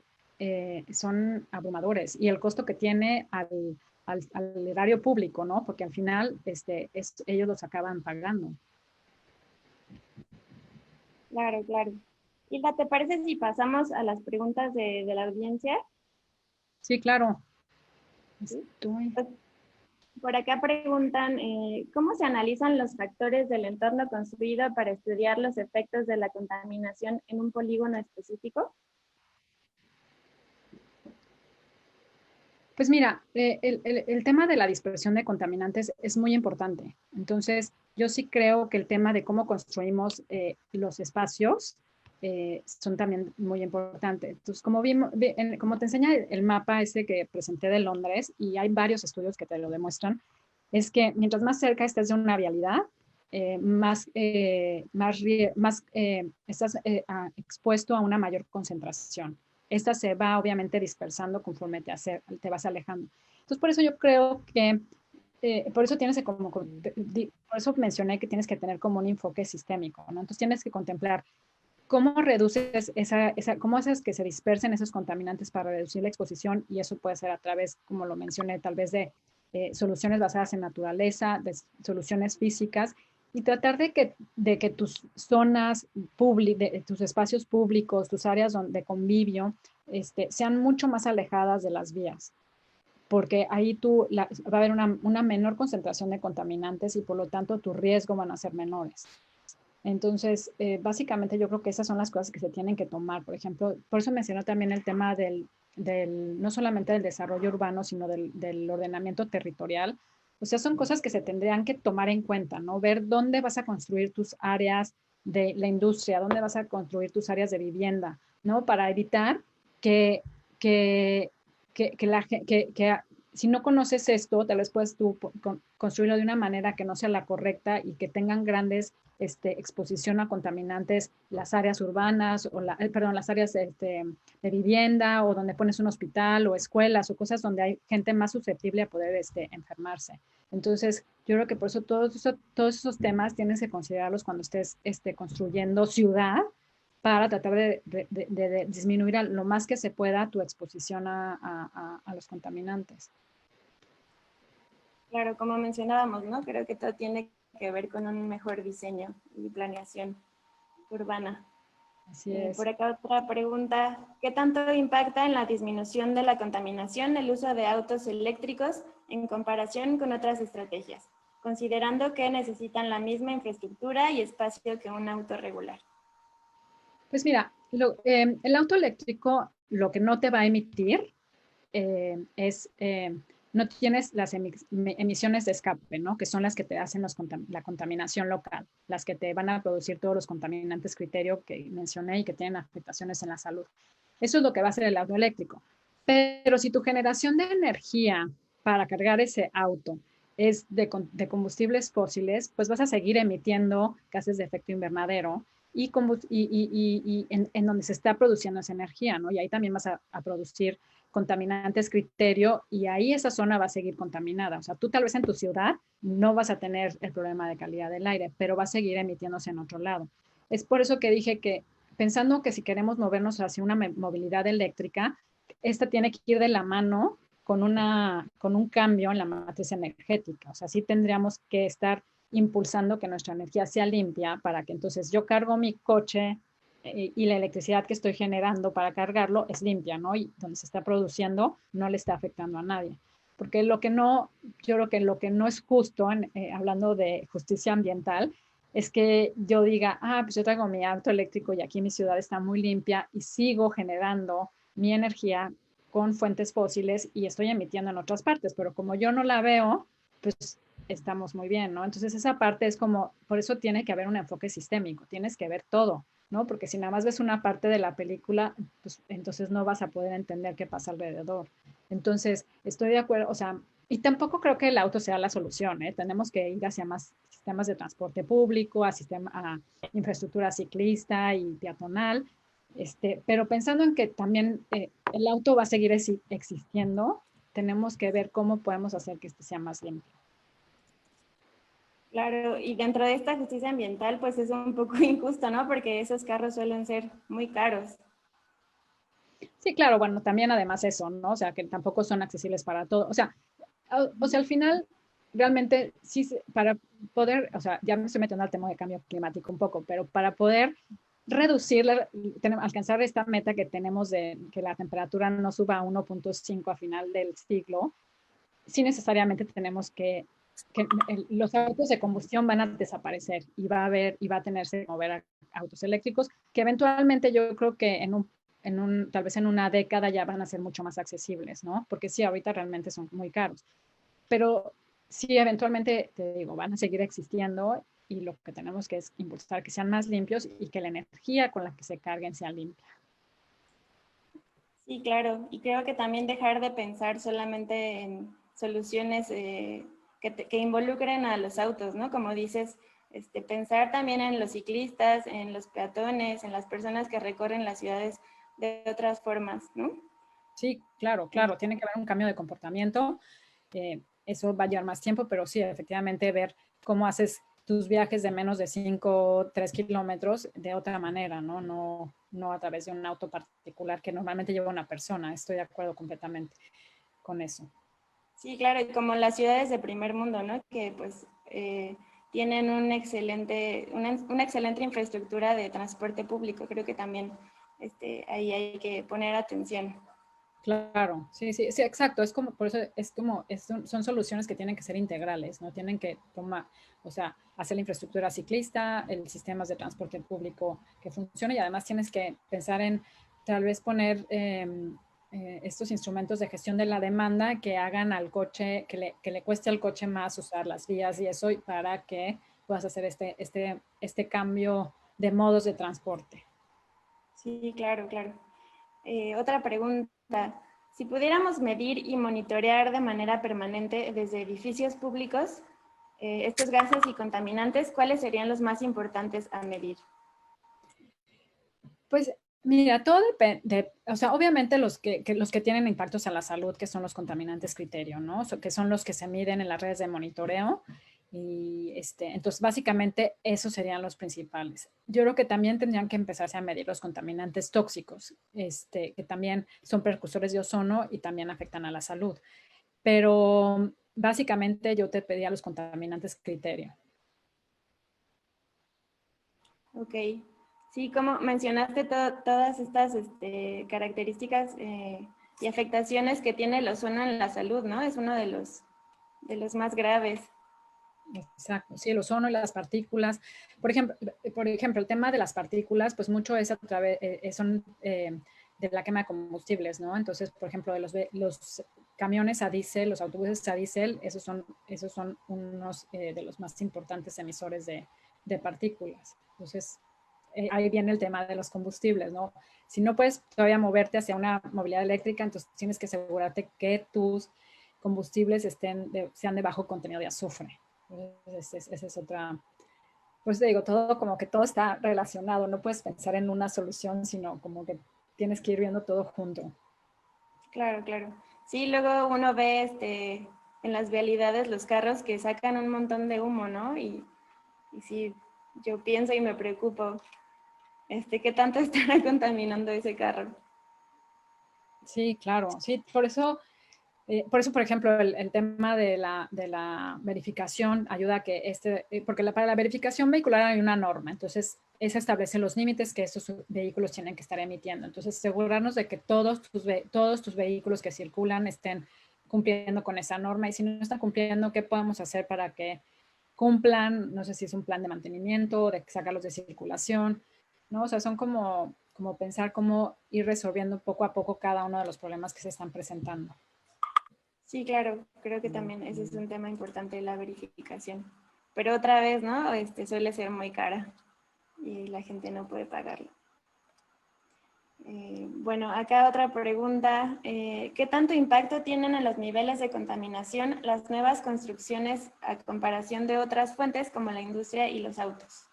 son abrumadores, y el costo que tiene al erario público, ¿no? Porque al final ellos los acaban pagando. Claro, claro. Hilda, ¿te parece si pasamos a las preguntas de la audiencia? Sí, claro. ¿Sí? Por acá preguntan, ¿cómo se analizan los factores del entorno construido para estudiar los efectos de la contaminación en un polígono específico? Pues mira, el tema de la dispersión de contaminantes es muy importante. Entonces, yo sí creo que el tema de cómo construimos los espacios son también muy importantes. Entonces, como te enseña el mapa ese que presenté de Londres, y hay varios estudios que te lo demuestran, es que mientras más cerca estés de una vialidad, estás expuesto a una mayor concentración. Esta se va obviamente dispersando conforme te vas alejando. Entonces, por eso yo creo que, por eso por eso mencioné que tienes que tener como un enfoque sistémico, ¿no? Entonces tienes que contemplar cómo reduces cómo haces que se dispersen esos contaminantes para reducir la exposición, y eso puede ser a través, como lo mencioné, tal vez de soluciones basadas en naturaleza, de soluciones físicas, y tratar de que tus zonas públicas, tus espacios públicos, tus áreas de convivio, sean mucho más alejadas de las vías, porque ahí va a haber una menor concentración de contaminantes, y por lo tanto tu riesgo van a ser menores. Entonces, básicamente yo creo que esas son las cosas que se tienen que tomar. Por ejemplo, por eso mencionó también el tema no solamente del desarrollo urbano, sino del ordenamiento territorial. O sea, son cosas que se tendrían que tomar en cuenta, ¿no? Ver dónde vas a construir tus áreas de la industria, dónde vas a construir tus áreas de vivienda, ¿no? Para evitar que si no conoces esto, tal vez puedes tú construirlo de una manera que no sea la correcta, y que tengan grandes exposición a contaminantes las áreas urbanas, o las áreas de vivienda, o donde pones un hospital o escuelas o cosas donde hay gente más susceptible a poder enfermarse. Entonces, yo creo que por eso todos esos temas tienes que considerarlos cuando estés construyendo ciudad, para tratar de disminuir lo más que se pueda tu exposición a los contaminantes. Claro, como mencionábamos, ¿no? Creo que todo tiene que ver con un mejor diseño y planeación urbana. Así es. Por acá otra pregunta, ¿qué tanto impacta en la disminución de la contaminación el uso de autos eléctricos en comparación con otras estrategias? considerando que necesitan la misma infraestructura y espacio que un auto regular? Pues mira, el auto eléctrico lo que no te va a emitir no tienes las emisiones de escape, ¿no? Que son las que te hacen la contaminación local, las que te van a producir todos los contaminantes criterio que mencioné y que tienen afectaciones en la salud. Eso es lo que va a hacer el auto eléctrico. Pero si tu generación de energía para cargar ese auto es de combustibles fósiles, pues vas a seguir emitiendo gases de efecto invernadero y en donde se está produciendo esa energía, ¿no? Y ahí también vas a producir contaminantes criterio y ahí esa zona va a seguir contaminada. O sea, tú tal vez en tu ciudad no vas a tener el problema de calidad del aire, pero va a seguir emitiéndose en otro lado. Es por eso que dije que pensando que si queremos movernos hacia una movilidad eléctrica, esta tiene que ir de la mano con un cambio en la matriz energética. O sea, sí tendríamos que estar impulsando que nuestra energía sea limpia para que entonces yo cargo mi coche y la electricidad que estoy generando para cargarlo es limpia, ¿no? Y donde se está produciendo no le está afectando a nadie. Porque yo creo que lo que no es justo, hablando de justicia ambiental, es que yo diga, pues yo traigo mi auto eléctrico y aquí mi ciudad está muy limpia y sigo generando mi energía con fuentes fósiles y estoy emitiendo en otras partes, pero como yo no la veo, pues estamos muy bien, ¿no? Entonces esa parte es como, por eso tiene que haber un enfoque sistémico, tienes que ver todo, ¿no? Porque si nada más ves una parte de la película, pues entonces no vas a poder entender qué pasa alrededor. Entonces, estoy de acuerdo, o sea, y tampoco creo que el auto sea la solución, ¿eh? Tenemos que ir hacia más sistemas de transporte público, a infraestructura ciclista y peatonal, pero pensando en que también el auto va a seguir existiendo, tenemos que ver cómo podemos hacer que este sea más limpio. Claro, y dentro de esta justicia ambiental, pues es un poco injusto, ¿no? Porque esos carros suelen ser muy caros. Sí, claro, bueno, también además eso, ¿no? O sea, que tampoco son accesibles para todos. O sea, al final, realmente, sí, para poder, o sea, ya me estoy metiendo al tema de cambio climático un poco, pero para poder reducir, alcanzar esta meta que tenemos de que la temperatura no suba a 1.5 a final del siglo, sí necesariamente tenemos que los autos de combustión van a desaparecer y va a tenerse que mover a autos eléctricos, que eventualmente yo creo que tal vez en una década ya van a ser mucho más accesibles, ¿no? Porque sí, ahorita realmente son muy caros. Pero sí, eventualmente, te digo, van a seguir existiendo y lo que tenemos que es impulsar que sean más limpios y que la energía con la que se carguen sea limpia. Sí, claro, y creo que también dejar de pensar solamente en soluciones que involucren a los autos, ¿no? Como dices, pensar también en los ciclistas, en los peatones, en las personas que recorren las ciudades de otras formas, ¿no? Sí, claro, tiene que haber un cambio de comportamiento. Eso va a llevar más tiempo, pero sí, efectivamente, ver cómo haces tus viajes de menos de 5, 3 kilómetros de otra manera, ¿no? No a través de un auto particular que normalmente lleva una persona. Estoy de acuerdo completamente con eso. Sí, claro, y como las ciudades de primer mundo, ¿no? Que pues tienen una excelente infraestructura de transporte público. Creo que también ahí hay que poner atención. Claro, sí, exacto. Es como, por eso son soluciones que tienen que ser integrales, ¿no? Tienen que o sea, hacer la infraestructura ciclista, el sistema de transporte público que funcione y además tienes que pensar en tal vez poner estos instrumentos de gestión de la demanda que hagan al coche, que le cueste al coche más usar las vías y eso para que puedas hacer este cambio de modos de transporte. Sí, claro. Otra pregunta. Si pudiéramos medir y monitorear de manera permanente desde edificios públicos estos gases y contaminantes, ¿cuáles serían los más importantes a medir? Pues mira, todo depende, o sea, obviamente los que tienen impactos a la salud, que son los contaminantes criterio, ¿no? Que son los que se miden en las redes de monitoreo. Y entonces, básicamente, esos serían los principales. Yo creo que también tendrían que empezarse a medir los contaminantes tóxicos, que también son precursores de ozono y también afectan a la salud. Pero básicamente yo te pedía los contaminantes criterio. Ok. Sí, como mencionaste todas estas características y afectaciones que tiene el ozono en la salud, ¿no? Es uno de los más graves. Exacto, sí, el ozono y las partículas. Por ejemplo, el tema de las partículas, pues mucho es a través, son de la quema de combustibles, ¿no? Entonces, por ejemplo, de los camiones a diésel, los autobuses a diésel, esos son unos de los más importantes emisores de partículas. Entonces, ahí viene el tema de los combustibles, ¿no? Si no puedes todavía moverte hacia una movilidad eléctrica, entonces tienes que asegurarte que tus combustibles sean de bajo contenido de azufre. Esa es otra, pues te digo, todo está relacionado, no puedes pensar en una solución, sino como que tienes que ir viendo todo junto. Claro, claro. Sí, luego uno ve en las vialidades los carros que sacan un montón de humo, ¿no? Y sí, yo pienso y me preocupo, ¿qué tanto estará contaminando ese carro? Sí, claro, sí, por eso, por ejemplo, el tema de la verificación ayuda a que porque para la verificación vehicular hay una norma, entonces esa establece los límites que estos vehículos tienen que estar emitiendo. Entonces, asegurarnos de que todos tus vehículos que circulan estén cumpliendo con esa norma, y si no están cumpliendo, ¿qué podemos hacer para que cumplan? No sé si es un plan de mantenimiento, de sacarlos de circulación, ¿no? O sea, son como pensar cómo ir resolviendo poco a poco cada uno de los problemas que se están presentando. Sí, claro, creo que también ese es un tema importante, la verificación. Pero otra vez, ¿no? Suele ser muy cara y la gente no puede pagarlo. Bueno, acá otra pregunta. ¿Qué tanto impacto tienen en los niveles de contaminación las nuevas construcciones a comparación de otras fuentes como la industria y los autos?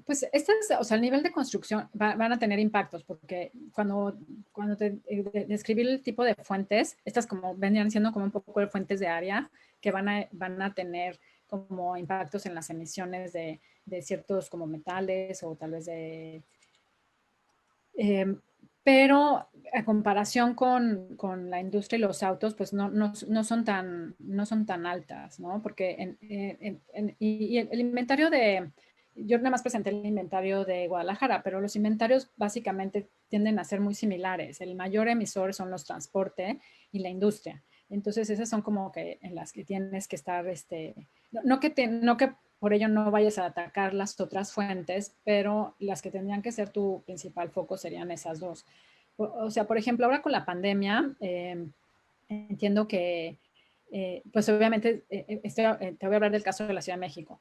Pues o sea, el nivel de construcción van a tener impactos, porque cuando te describí el tipo de fuentes, estas como venían siendo como un poco de fuentes de área que van a tener como impactos en las emisiones de ciertos como metales o tal vez pero a comparación con la industria y los autos, pues no son tan altas, ¿no? Porque y el inventario yo nada más presenté el inventario de Guadalajara, pero los inventarios básicamente tienden a ser muy similares. El mayor emisor son los transporte y la industria. Entonces, esas son como que en las que tienes que estar, no que por ello no vayas a atacar las otras fuentes, pero las que tendrían que ser tu principal foco serían esas dos. O sea, por ejemplo, ahora con la pandemia, entiendo que, pues obviamente, te voy a hablar del caso de la Ciudad de México.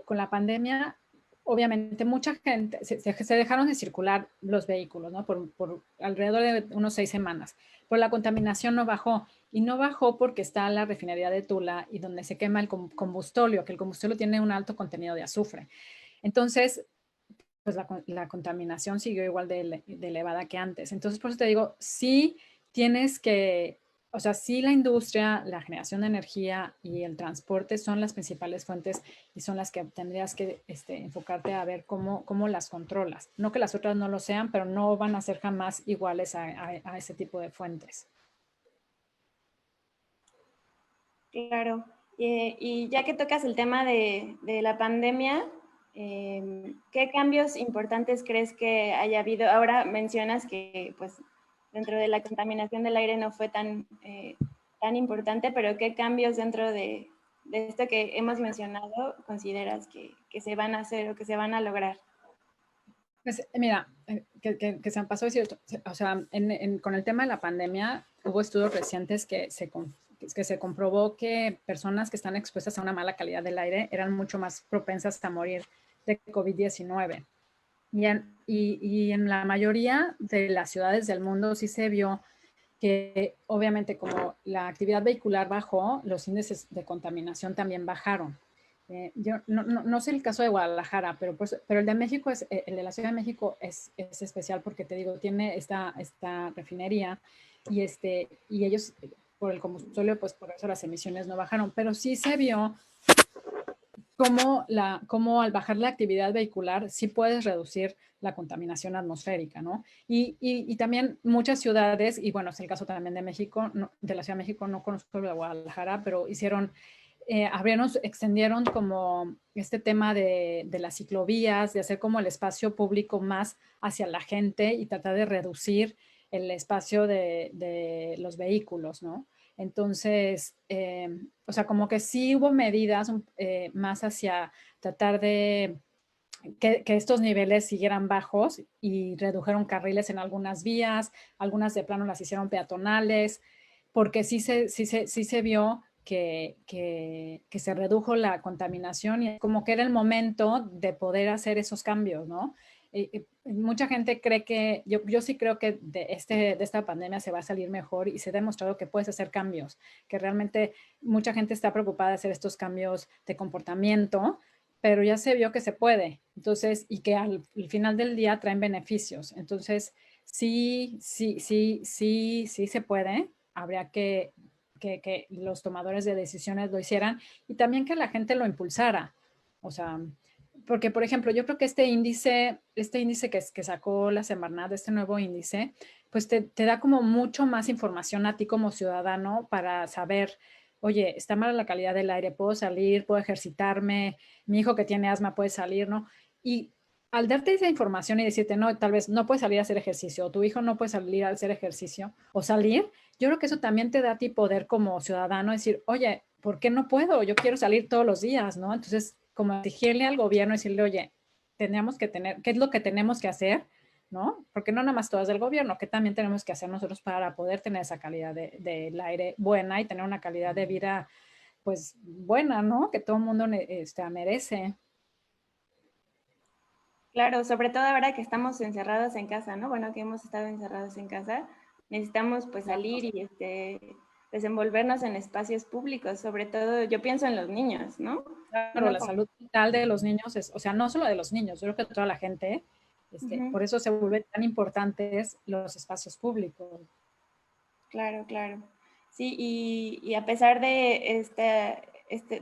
Con la pandemia, obviamente, mucha gente, se dejaron de circular los vehículos, ¿no? Por alrededor de unos 6 semanas, pero la contaminación no bajó. Y no bajó porque está la refinería de Tula y donde se quema el combustóleo, que el combustóleo tiene un alto contenido de azufre. Entonces, pues la contaminación siguió igual de elevada que antes. Entonces, por eso te digo, sí tienes que, o sea, sí la industria, la generación de energía y el transporte son las principales fuentes y son las que tendrías que enfocarte a ver cómo las controlas. No que las otras no lo sean, pero no van a ser jamás iguales a ese tipo de fuentes. Claro. Y ya que tocas el tema de la pandemia, ¿qué cambios importantes crees que haya habido? Ahora mencionas que pues dentro de la contaminación del aire no fue tan importante, pero ¿qué cambios dentro de esto que hemos mencionado consideras que se van a hacer o que se van a lograr? Pues mira, que se me pasó decir, o sea, con el tema de la pandemia hubo estudios recientes que se comprobó que personas que están expuestas a una mala calidad del aire eran mucho más propensas a morir de COVID-19. Y en la mayoría de las ciudades del mundo sí se vio que obviamente como la actividad vehicular bajó, los índices de contaminación también bajaron. Yo no sé el caso de Guadalajara, pero el de México, el de la Ciudad de México es especial porque te digo, tiene esta refinería y ellos por el combustible, pues por eso las emisiones no bajaron, pero sí se vio cómo al bajar la actividad vehicular sí puedes reducir la contaminación atmosférica, ¿no? Y también muchas ciudades, y bueno, es el caso también de México, de la Ciudad de México, no conozco de Guadalajara, pero extendieron como este tema de las ciclovías, de hacer como el espacio público más hacia la gente y tratar de reducir el espacio de los vehículos, ¿no? Entonces, o sea, como que sí hubo medidas más hacia tratar de que estos niveles siguieran bajos y redujeron carriles en algunas vías, algunas de plano las hicieron peatonales, porque sí se vio que se redujo la contaminación y como que era el momento de poder hacer esos cambios, ¿no? Mucha gente cree que, yo sí creo que de esta pandemia se va a salir mejor y se ha demostrado que puedes hacer cambios, que realmente mucha gente está preocupada de hacer estos cambios de comportamiento, pero ya se vio que se puede. Entonces, y que al final del día traen beneficios. Entonces, sí se puede. Habría que los tomadores de decisiones lo hicieran y también que la gente lo impulsara. O sea, porque, por ejemplo, yo creo que este índice que sacó la Semarnat, este nuevo índice, pues te da como mucho más información a ti como ciudadano para saber, oye, está mala la calidad del aire, puedo salir, puedo ejercitarme, mi hijo que tiene asma puede salir, ¿no? Y al darte esa información y decirte, no, tal vez no puedes salir a hacer ejercicio, o tu hijo no puede salir a hacer ejercicio, o salir, yo creo que eso también te da a ti poder como ciudadano decir, oye, ¿por qué no puedo? Yo quiero salir todos los días, ¿no? Entonces, como exigirle al gobierno, decirle, oye, tenemos que tener, ¿qué es lo que tenemos que hacer? ¿No? Porque no nada más todo es del gobierno, ¿qué también tenemos que hacer nosotros para poder tener esa calidad del aire buena y tener una calidad de vida, pues, buena, ¿no? Que todo el mundo merece. Claro, sobre todo ahora que estamos encerrados en casa, ¿no? Bueno, que hemos estado encerrados en casa, necesitamos pues salir y desenvolvernos en espacios públicos, sobre todo yo pienso en los niños, ¿no? Claro, Uno la como, salud mental de los niños es, o sea, no solo de los niños, yo creo que de toda la gente, Ujú, por eso se vuelven tan importantes los espacios públicos. claro, claro. Sí, y a pesar de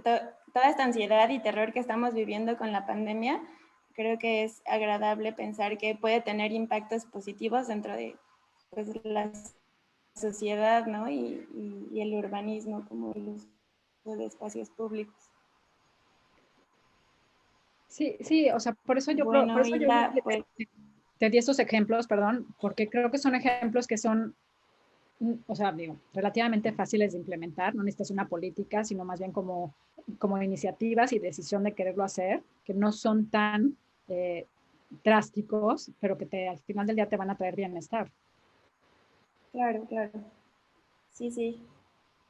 toda esta ansiedad y terror que estamos viviendo con la pandemia, creo que es agradable pensar que puede tener impactos positivos dentro de pues, la sociedad, ¿no? Y el urbanismo como el uso de espacios públicos. Sí, sí, o sea, por Bueno, eso yo Hilda, pues te di estos ejemplos, perdón, porque creo que son ejemplos que son, o sea, digo, relativamente fáciles de implementar, no necesitas una política, sino más bien como iniciativas y decisión de quererlo hacer, que no son tan eh, drásticos, pero que al final del día te van a traer bienestar. claro, claro. Sí, sí.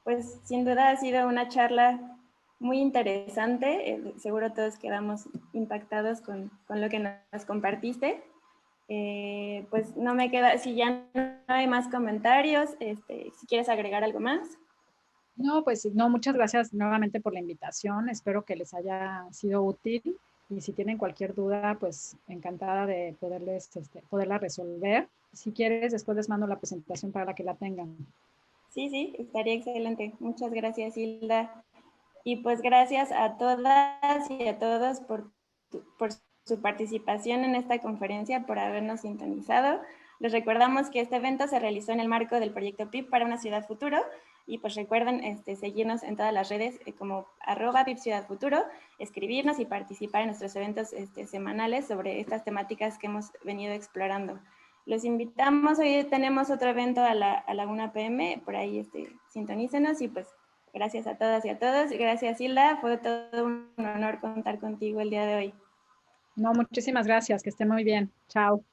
Pues sin duda ha sido una charla muy interesante. Seguro todos quedamos impactados con lo que nos compartiste. Pues no me queda, si ya no hay más comentarios, si quieres agregar algo más. No, pues no, muchas gracias nuevamente por la invitación. Espero que les haya sido útil y si tienen cualquier duda, pues encantada de poderla resolver. Si quieres, después les mando la presentación para que la tengan. Sí, sí, estaría excelente. Muchas gracias, Hilda. Y pues gracias a todas y a todos por su participación en esta conferencia, por habernos sintonizado. Les recordamos que este evento se realizó en el marco del proyecto PIP para una ciudad futuro y pues recuerden seguirnos en todas las redes como @PIP Ciudad Futuro, escribirnos y participar en nuestros eventos semanales sobre estas temáticas que hemos venido explorando. Los invitamos, hoy tenemos otro evento a la 1 p.m., por ahí sintonícenos y pues gracias a todas y a todos. Gracias, Hilda. Fue todo un honor contar contigo el día de hoy. No, muchísimas gracias, que estén muy bien. Chao.